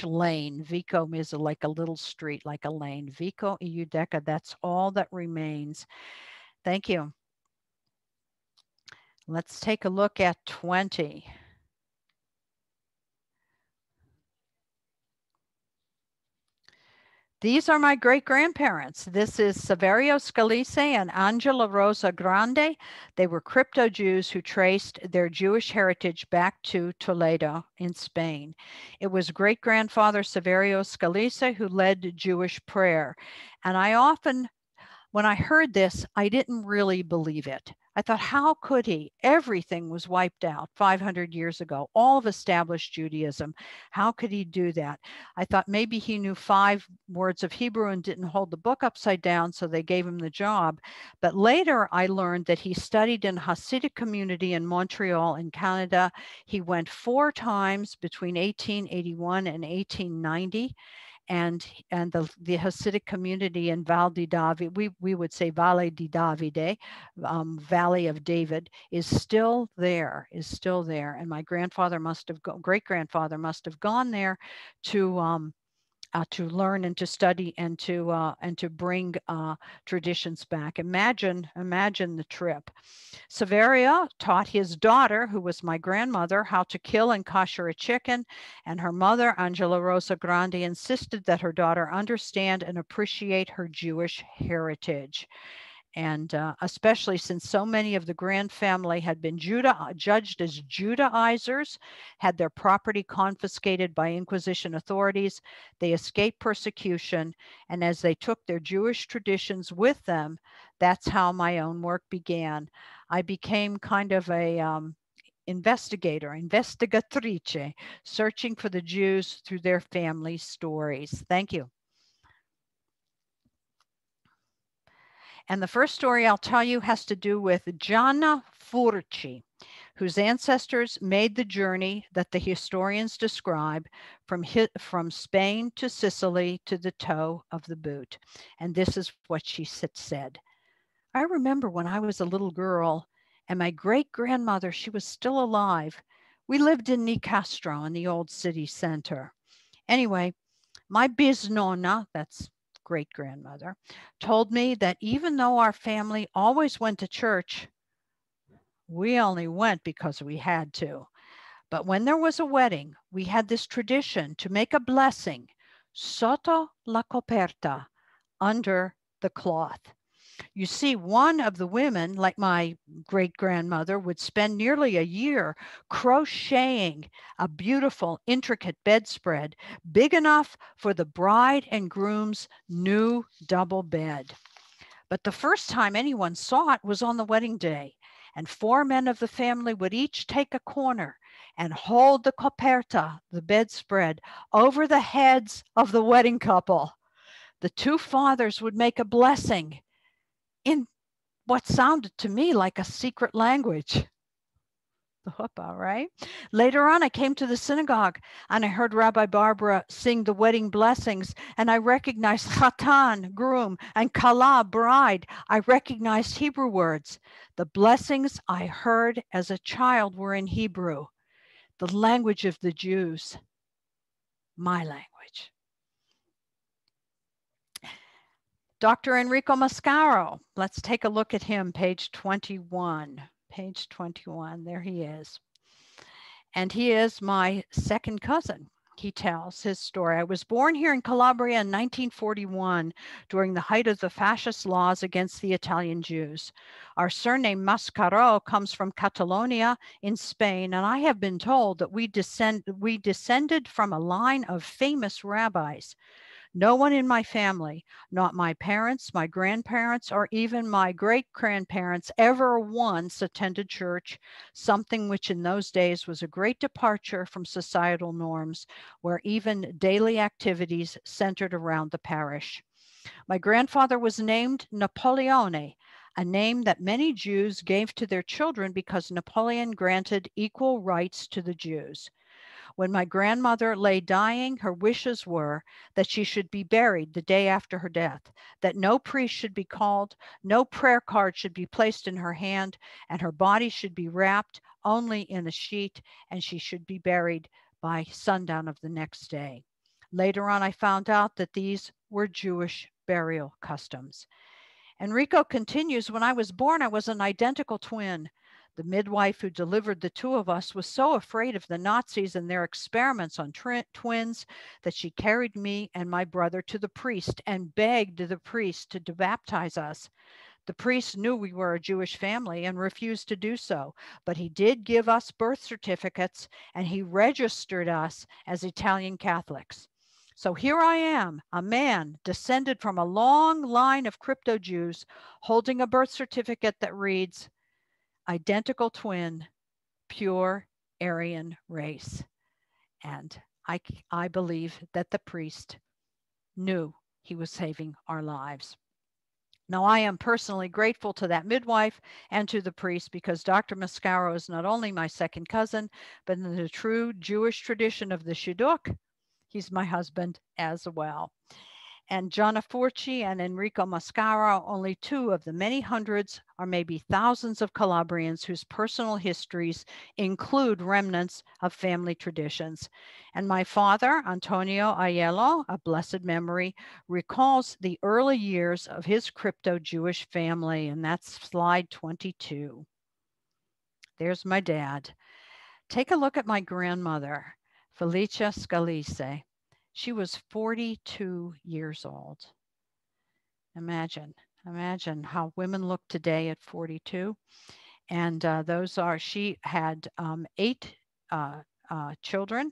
lane. Vico is like a little street, like a lane. Vico Iudeka, that's all that remains. Thank you. Let's take a look at 20. These are my great-grandparents. This is Saverio Scalise and Angela Rosa Grande. They were crypto-Jews who traced their Jewish heritage back to Toledo in Spain. It was great-grandfather Saverio Scalise who led Jewish prayer. And when I heard this, I didn't really believe it. I thought, how could he? Everything was wiped out 500 years ago, all of established Judaism. How could he do that? I thought maybe he knew 5 words of Hebrew and didn't hold the book upside down, so they gave him the job. But later I learned that he studied in a Hasidic community in Montreal in Canada. He went 4 times between 1881 and 1890. And the Hasidic community in Val di Davide, we would say Valle di Davide, Valley of David, is still there. And my great-grandfather must have gone there to learn and to study and to bring traditions back. Imagine the trip. Saverio taught his daughter, who was my grandmother, how to kill and kosher a chicken, and her mother, Angela Rosa Grande, insisted that her daughter understand and appreciate her Jewish heritage. And especially since so many of the Grand family had been judged as Judaizers, had their property confiscated by Inquisition authorities, they escaped persecution. And as they took their Jewish traditions with them, that's how my own work began. I became kind of a investigatrice, searching for the Jews through their family stories. Thank you. And the first story I'll tell you has to do with Gianna Furci, whose ancestors made the journey that the historians describe from Spain to Sicily to the toe of the boot. And this is what she said. I remember when I was a little girl and my great-grandmother, she was still alive. We lived in Nicastro in the old city center. Anyway, my bisnonna, that's great-grandmother, told me that even though our family always went to church, we only went because we had to. But when there was a wedding, we had this tradition to make a blessing, sotto la coperta, under the cloth. You see, one of the women, like my great-grandmother, would spend nearly a year crocheting a beautiful, intricate bedspread, big enough for the bride and groom's new double bed. But the first time anyone saw it was on the wedding day, and 4 men of the family would each take a corner and hold the coperta, the bedspread, over the heads of the wedding couple. The 2 fathers would make a blessing in what sounded to me like a secret language. The chuppah, right? Later on, I came to the synagogue and I heard Rabbi Barbara sing the wedding blessings, and I recognized Chatan, groom, and Kala, bride. I recognized Hebrew words. The blessings I heard as a child were in Hebrew, the language of the Jews, my language. Dr. Enrico Mascaro, let's take a look at him, page 21. Page 21, there he is. And he is my second cousin. He tells his story. I was born here in Calabria in 1941 during the height of the fascist laws against the Italian Jews. Our surname Mascaro comes from Catalonia in Spain, and I have been told that we descended from a line of famous rabbis. No one in my family, not my parents, my grandparents, or even my great-grandparents ever once attended church, something which in those days was a great departure from societal norms, where even daily activities centered around the parish. My grandfather was named Napoleone, a name that many Jews gave to their children because Napoleon granted equal rights to the Jews. When my grandmother lay dying, her wishes were that she should be buried the day after her death, that no priest should be called, no prayer card should be placed in her hand, and her body should be wrapped only in a sheet, and she should be buried by sundown of the next day. Later on, I found out that these were Jewish burial customs. Enrico continues, when I was born, I was an identical twin. The midwife who delivered the 2 of us was so afraid of the Nazis and their experiments on twins that she carried me and my brother to the priest and begged the priest to baptize us. The priest knew we were a Jewish family and refused to do so, but he did give us birth certificates and he registered us as Italian Catholics. So here I am, a man descended from a long line of crypto Jews holding a birth certificate that reads, identical twin, pure Aryan race. And I believe that the priest knew he was saving our lives. Now, I am personally grateful to that midwife and to the priest because Dr. Mascaro is not only my second cousin, but in the true Jewish tradition of the Shidduch, he's my husband as well. And Gianna Furci and Enrico Mascaro, only 2 of the many hundreds or maybe thousands of Calabrians whose personal histories include remnants of family traditions. And my father, Antonio Aiello, a blessed memory, recalls the early years of his crypto-Jewish family, and that's slide 22. There's my dad. Take a look at my grandmother, Felicia Scalise. She was 42 years old. Imagine how women look today at 42. And she had 10 children,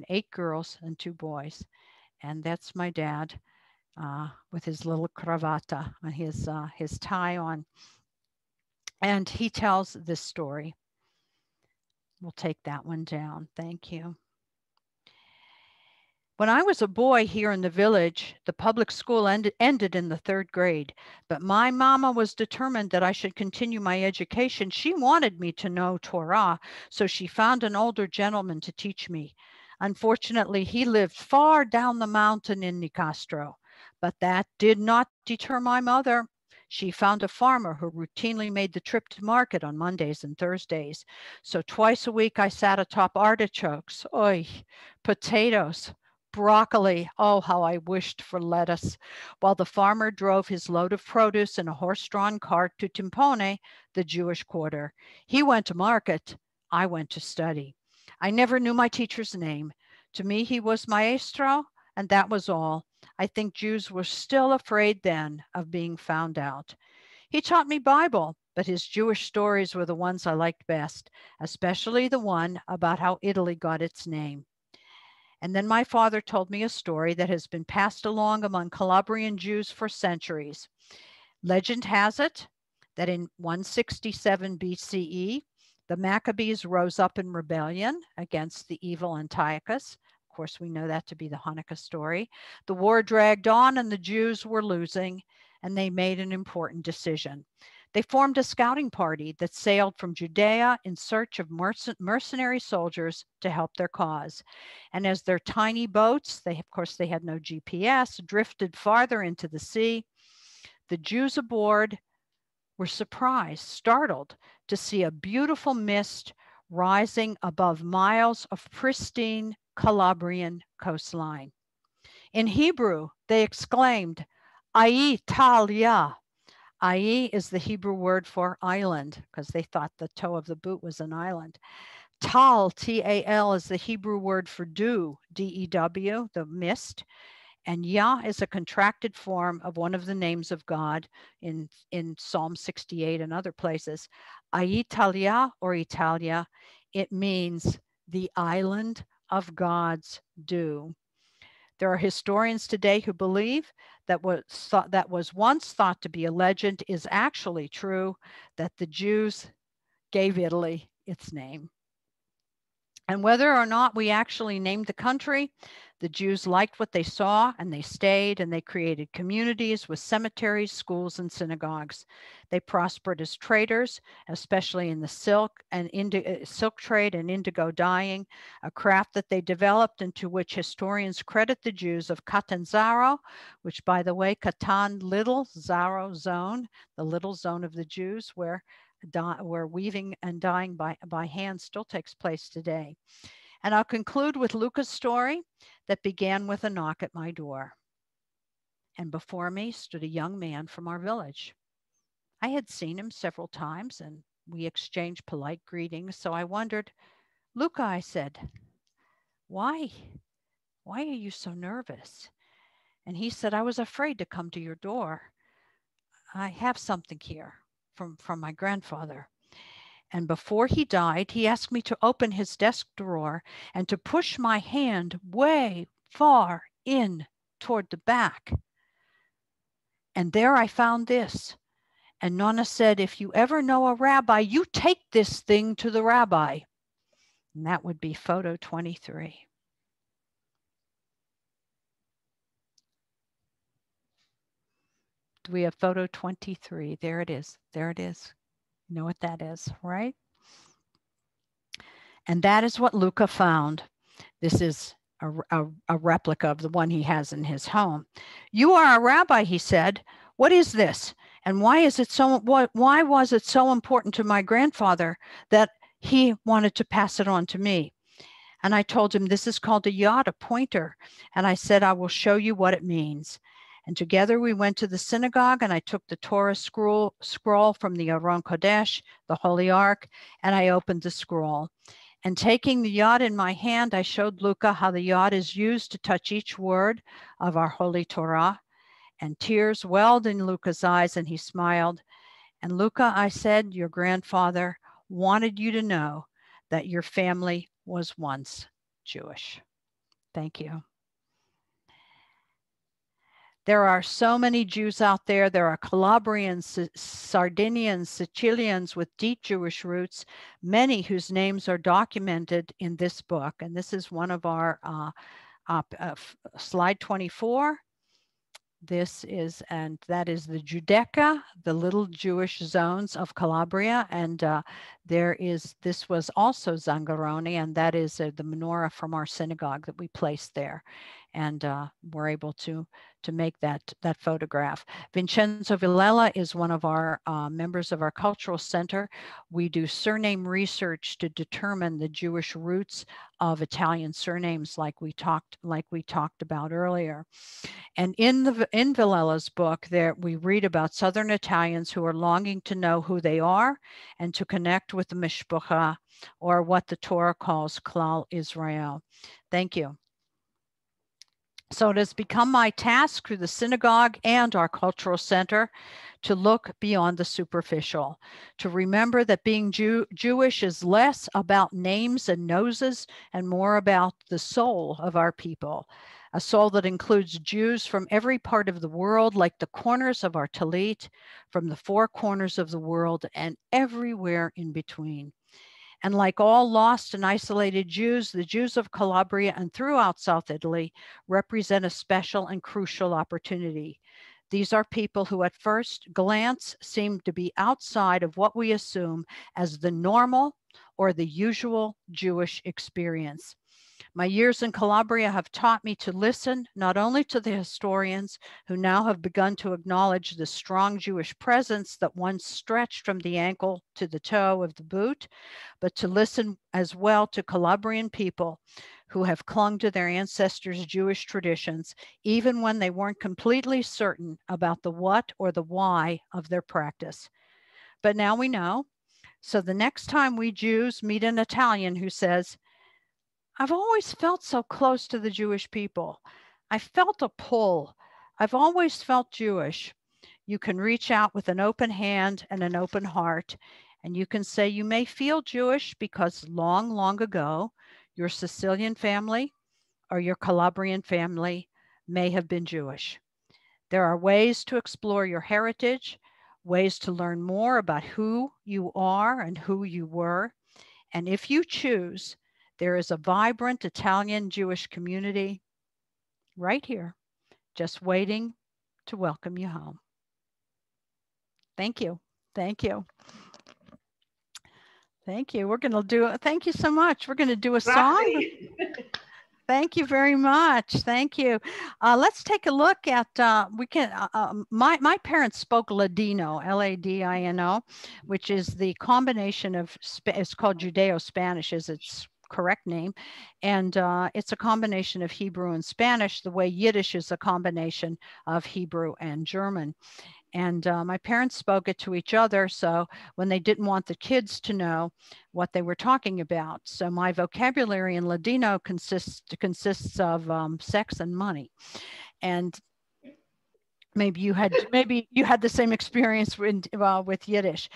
8 girls and 2 boys. And that's my dad with his little cravata and his tie on. And he tells this story. We'll take that one down. Thank you. When I was a boy here in the village, the public school ended in the 3rd grade, but my mama was determined that I should continue my education. She wanted me to know Torah, so she found an older gentleman to teach me. Unfortunately, he lived far down the mountain in Nicastro, but that did not deter my mother. She found a farmer who routinely made the trip to market on Mondays and Thursdays. So twice a week I sat atop artichokes, potatoes, broccoli, oh, how I wished for lettuce, while the farmer drove his load of produce in a horse-drawn cart to Timpone, the Jewish quarter. He went to market, I went to study. I never knew my teacher's name. To me, he was maestro, and that was all. I think Jews were still afraid then of being found out. He taught me Bible, but his Jewish stories were the ones I liked best, especially the one about how Italy got its name. And then my father told me a story that has been passed along among Calabrian Jews for centuries. Legend has it that in 167 BCE, the Maccabees rose up in rebellion against the evil Antiochus. Of course, we know that to be the Hanukkah story. The war dragged on and the Jews were losing, and they made an important decision. They formed a scouting party that sailed from Judea in search of mercenary soldiers to help their cause. And as their tiny boats, of course, they had no GPS, drifted farther into the sea, the Jews aboard were surprised, startled to see a beautiful mist rising above miles of pristine Calabrian coastline. In Hebrew, they exclaimed, "Ai Talia." Ai is the Hebrew word for island, because they thought the toe of the boot was an island. Tal, T-A-L, is the Hebrew word for dew, D-E-W, the mist. And Yah is a contracted form of one of the names of God in Psalm 68 and other places. Italia or Italia, it means the island of God's dew. There are historians today who believe that what was once thought to be a legend is actually true, that the Jews gave Italy its name. And whether or not we actually named the country, the Jews liked what they saw and they stayed, and they created communities with cemeteries, schools, and synagogues. They prospered as traders, especially in the silk trade and indigo dyeing, a craft that they developed and to which historians credit the Jews of Cutanzaro, which, by the way, Catan, little, Zaro, zone, the little zone of the Jews where weaving and dyeing by hand still takes place today. And I'll conclude with Luca's story that began with a knock at my door. And before me stood a young man from our village. I had seen him several times and we exchanged polite greetings. So I wondered, "Luca," I said, why are you so nervous?" And he said, "I was afraid to come to your door. I have something here from my grandfather. And before he died, he asked me to open his desk drawer and to push my hand way far in toward the back. And there I found this. And Nonna said, 'If you ever know a rabbi, you take this thing to the rabbi.'" And that would be photo 23. Do we have photo 23? There it is. There it is. You know what that is, right? And that is what Luca found. This is a replica of the one he has in his home. "You are a rabbi," he said. "What is this? And why was it so important to my grandfather that he wanted to pass it on to me?" And I told him, "This is called a yod, a pointer." And I said, "I will show you what it means." And together we went to the synagogue, and I took the Torah scroll from the Aron Kodesh, the Holy Ark, and I opened the scroll. And taking the yod in my hand, I showed Luca how the yod is used to touch each word of our Holy Torah. And tears welled in Luca's eyes, and he smiled. "And Luca," I said, "your grandfather wanted you to know that your family was once Jewish." Thank you. There are so many Jews out there. There are Calabrians, Sardinians, Sicilians with deep Jewish roots, many whose names are documented in this book. And this is one of our slide 24. This is, and that is the Giudecca, the little Jewish zones of Calabria. And this was also Zangaroni, and that is the menorah from our synagogue that we placed there. and we're able to make that photograph. Vincenzo Villela is one of our members of our cultural center. We do surname research to determine the Jewish roots of Italian surnames, like we talked about earlier. And in Villella's book, there we read about Southern Italians who are longing to know who they are and to connect with the Mishpacha, or what the Torah calls Klal Israel. Thank you. So it has become my task through the synagogue and our cultural center to look beyond the superficial, to remember that being Jewish is less about names and noses and more about the soul of our people, a soul that includes Jews from every part of the world, like the corners of our talit, from the four corners of the world and everywhere in between. And like all lost and isolated Jews, the Jews of Calabria and throughout South Italy represent a special and crucial opportunity. These are people who at first glance seem to be outside of what we assume as the normal or the usual Jewish experience. My years in Calabria have taught me to listen not only to the historians who now have begun to acknowledge the strong Jewish presence that once stretched from the ankle to the toe of the boot, but to listen as well to Calabrian people who have clung to their ancestors' Jewish traditions, even when they weren't completely certain about the what or the why of their practice. But now we know. So the next time we Jews meet an Italian who says, I've always felt so close to the Jewish people. I felt a pull. I've always felt Jewish. You can reach out with an open hand and an open heart, and you can say you may feel Jewish because long, long ago, your Sicilian family or your Calabrian family may have been Jewish. There are ways to explore your heritage, ways to learn more about who you are and who you were. And if you choose, there is a vibrant Italian Jewish community right here, just waiting to welcome you home. Thank you. Thank you. Thank you. We're going to do, thank you so much. We're going to do a song. Thank you very much. Thank you. Let's take a look at, my parents spoke Ladino, Ladino, which is the combination of, it's called Judeo-Spanish is its correct name. And it's a combination of Hebrew and Spanish, the way Yiddish is a combination of Hebrew and German. And my parents spoke it to each other. So when they didn't want the kids to know what they were talking about. So my vocabulary in Ladino consists of sex and money. And maybe you had the same experience with Yiddish,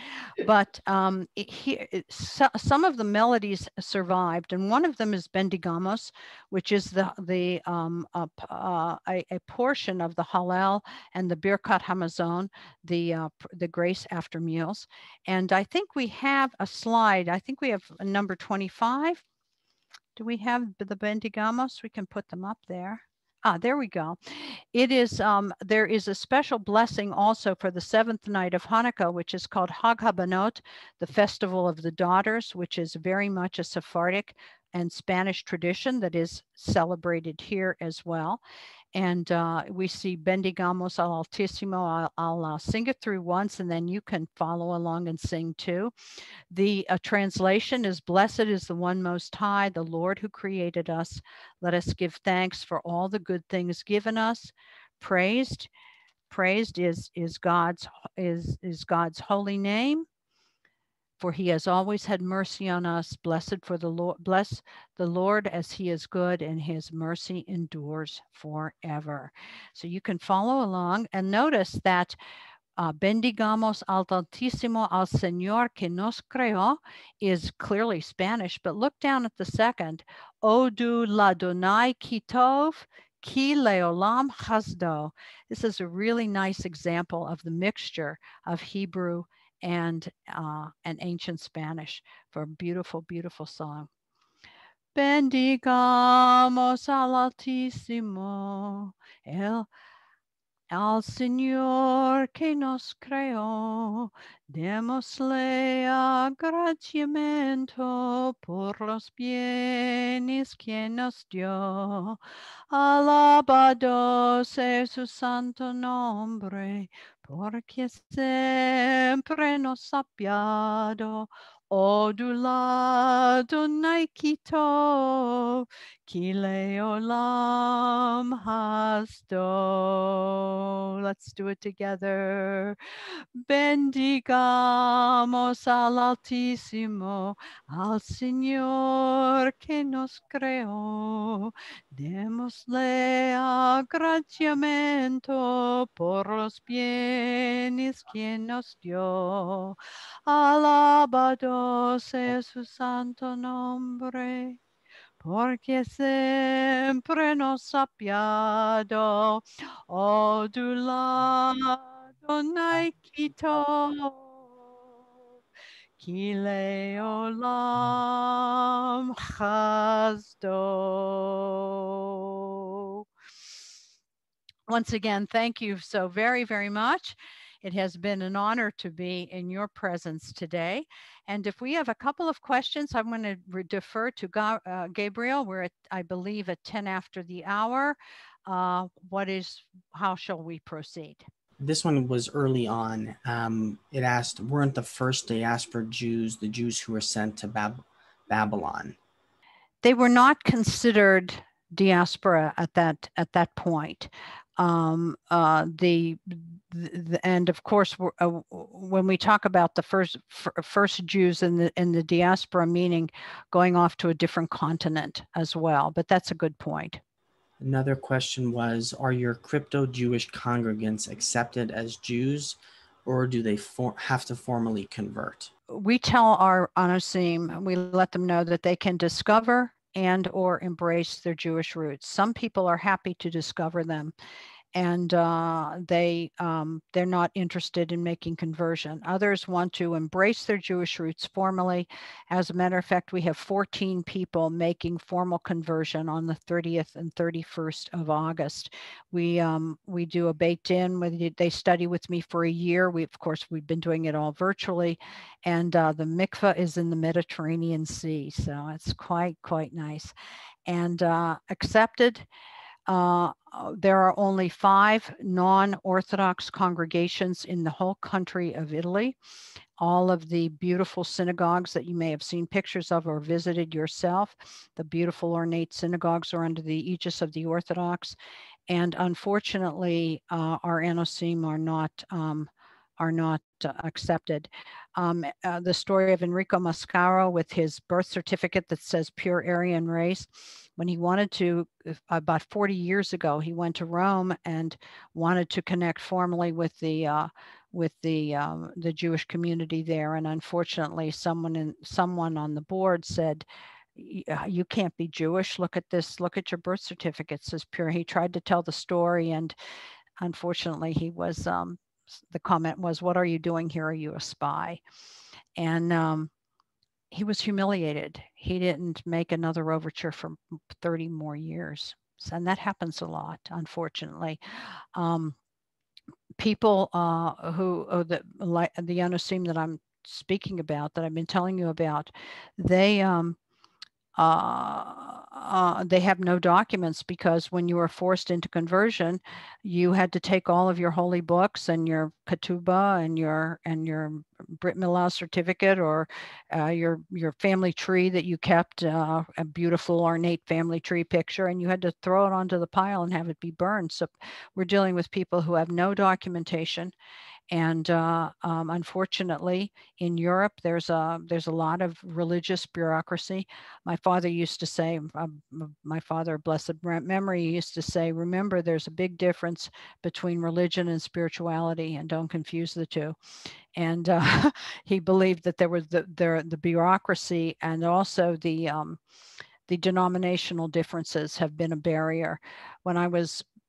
but some of the melodies survived, and one of them is Bendigamos, which is a portion of the Hallel and the Birkat Hamazon, the grace after meals. And I think we have a slide. I think we have a number 25. Do we have the Bendigamos? We can put them up there. There we go. It is, there is a special blessing also for the seventh night of Hanukkah, which is called Hag HaBanot, the Festival of the Daughters, which is very much a Sephardic and Spanish tradition that is celebrated here as well. And we see Bendigamos al Altísimo. I'll sing it through once, and then you can follow along and sing too. The translation is, Blessed is the one most high, the Lord who created us. Let us give thanks for all the good things given us. Praised is God's holy name. For he has always had mercy on us. Bless the Lord as he is good, and his mercy endures forever. So you can follow along and notice that Bendigamos al Altísimo al Señor que nos creó is clearly Spanish, but look down at the second. Odu Ladonai Kitov Ki Leolam Chasdo. This is a really nice example of the mixture of Hebrew and ancient Spanish for a beautiful, beautiful song. Bendigamos al Altísimo Al Señor que nos creó, démosle agradecimiento por los bienes que nos dio. Alabado sea su santo nombre, porque siempre nos ha apiado. Odulado naikito, Kile olam hasdo. Let's do it together. Bendigamos al Altísimo, al Señor que nos creó. Démosle agradecimiento por los bienes que nos dio. Alabado sea su santo nombre, porque siempre nos ha apiado. Odulado naikito, Kile olam chasdo. Once again, thank you so very, very much. It has been an honor to be in your presence today. And if we have a couple of questions, I'm going to defer to Gabriel. We're at, I believe, at 10 after the hour. How shall we proceed? This one was early on. It asked, weren't the first diaspora Jews the Jews who were sent to Babylon? They were not considered diaspora at that point. And of course, when we talk about the first Jews in the diaspora, meaning going off to a different continent as well. But that's a good point. Another question was, are your crypto-Jewish congregants accepted as Jews, or do they have to formally convert? We tell our Anusim, we let them know that they can discover and or embrace their Jewish roots. Some people are happy to discover them, and they're not interested in making conversion. Others want to embrace their Jewish roots formally. As a matter of fact, we have 14 people making formal conversion on the 30th and 31st of August. We do a Beit Din. They study with me for a year. We've been doing it all virtually, and the mikveh is in the Mediterranean Sea, so it's quite nice. And accepted. There are only 5 non-orthodox congregations in the whole country of Italy. All of the beautiful synagogues that you may have seen pictures of or visited yourself, the beautiful ornate synagogues are under the aegis of the Orthodox. And unfortunately, our Anusim are not accepted. The story of Enrico Mascaro with his birth certificate that says pure Aryan race. When he wanted to, about 40 years ago, he went to Rome and wanted to connect formally with the Jewish community there. And unfortunately, someone on the board said, you can't be Jewish. Look at this. Look at your birth certificate. It says pure. He tried to tell the story, and unfortunately, he was. The comment was, "What are you doing here? Are you a spy?" And he was humiliated. He didn't make another overture for 30 more years. And that happens a lot, unfortunately. People the Anusim that I'm speaking about, that I've been telling you about, they have no documents, because when you were forced into conversion, you had to take all of your holy books and your ketubah and your Brit Milah certificate, or your family tree that you kept, a beautiful ornate family tree picture, and you had to throw it onto the pile and have it be burned. So we're dealing with people who have no documentation. And unfortunately, in Europe, there's a lot of religious bureaucracy. My father used to say, my father, blessed memory, used to say, remember, there's a big difference between religion and spirituality, and don't confuse the two. And he believed that there was the bureaucracy, and also the denominational differences have been a barrier.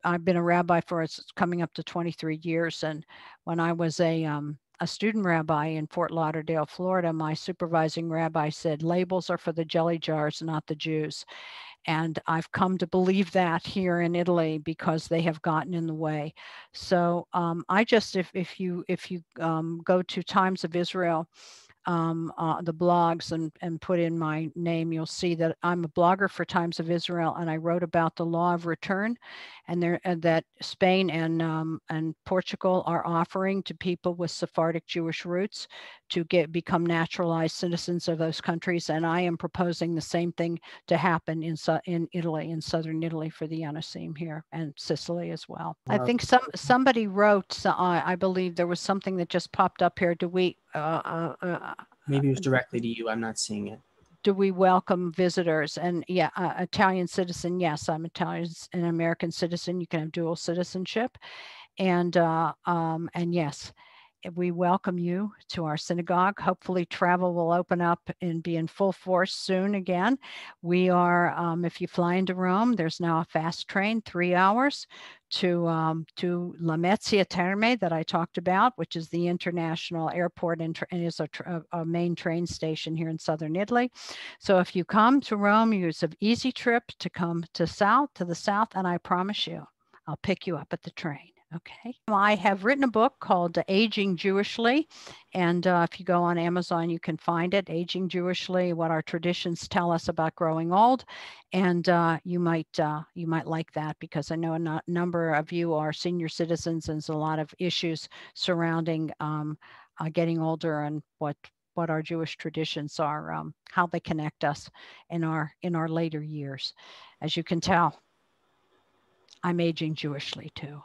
I've been a rabbi for it's coming up to 23 years. And when I was a student rabbi in Fort Lauderdale, Florida, my supervising rabbi said, labels are for the jelly jars, not the Jews. And I've come to believe that here in Italy because they have gotten in the way. So I just, if you go to Times of Israel, the blogs and put in my name, you'll see that I'm a blogger for Times of Israel, and I wrote about the law of return, and that Spain and Portugal are offering to people with Sephardic Jewish roots to become naturalized citizens of those countries, and I am proposing the same thing to happen in Italy, in southern Italy, for the Anusim here, and Sicily as well. I think somebody wrote, I believe there was something that just popped up here. Do we? Maybe it was directly to you. I'm not seeing it. Do we welcome visitors? And yeah, Italian citizen. Yes, I'm Italian and American citizen. You can have dual citizenship, and yes, we welcome you to our synagogue. Hopefully travel will open up and be in full force soon again. We are, if you fly into Rome, there's now a fast train, 3 hours to La Mezzia Terme that I talked about, which is the international airport and is a main train station here in southern Italy. So if you come to Rome, it's an easy trip to come to the south, and I promise you, I'll pick you up at the train. Okay. I have written a book called Aging Jewishly, and if you go on Amazon, you can find it, Aging Jewishly, what our traditions tell us about growing old. And you might like that, because I know a number of you are senior citizens, and there's a lot of issues surrounding getting older and what our Jewish traditions are, how they connect us in our later years. As you can tell, I'm aging Jewishly too.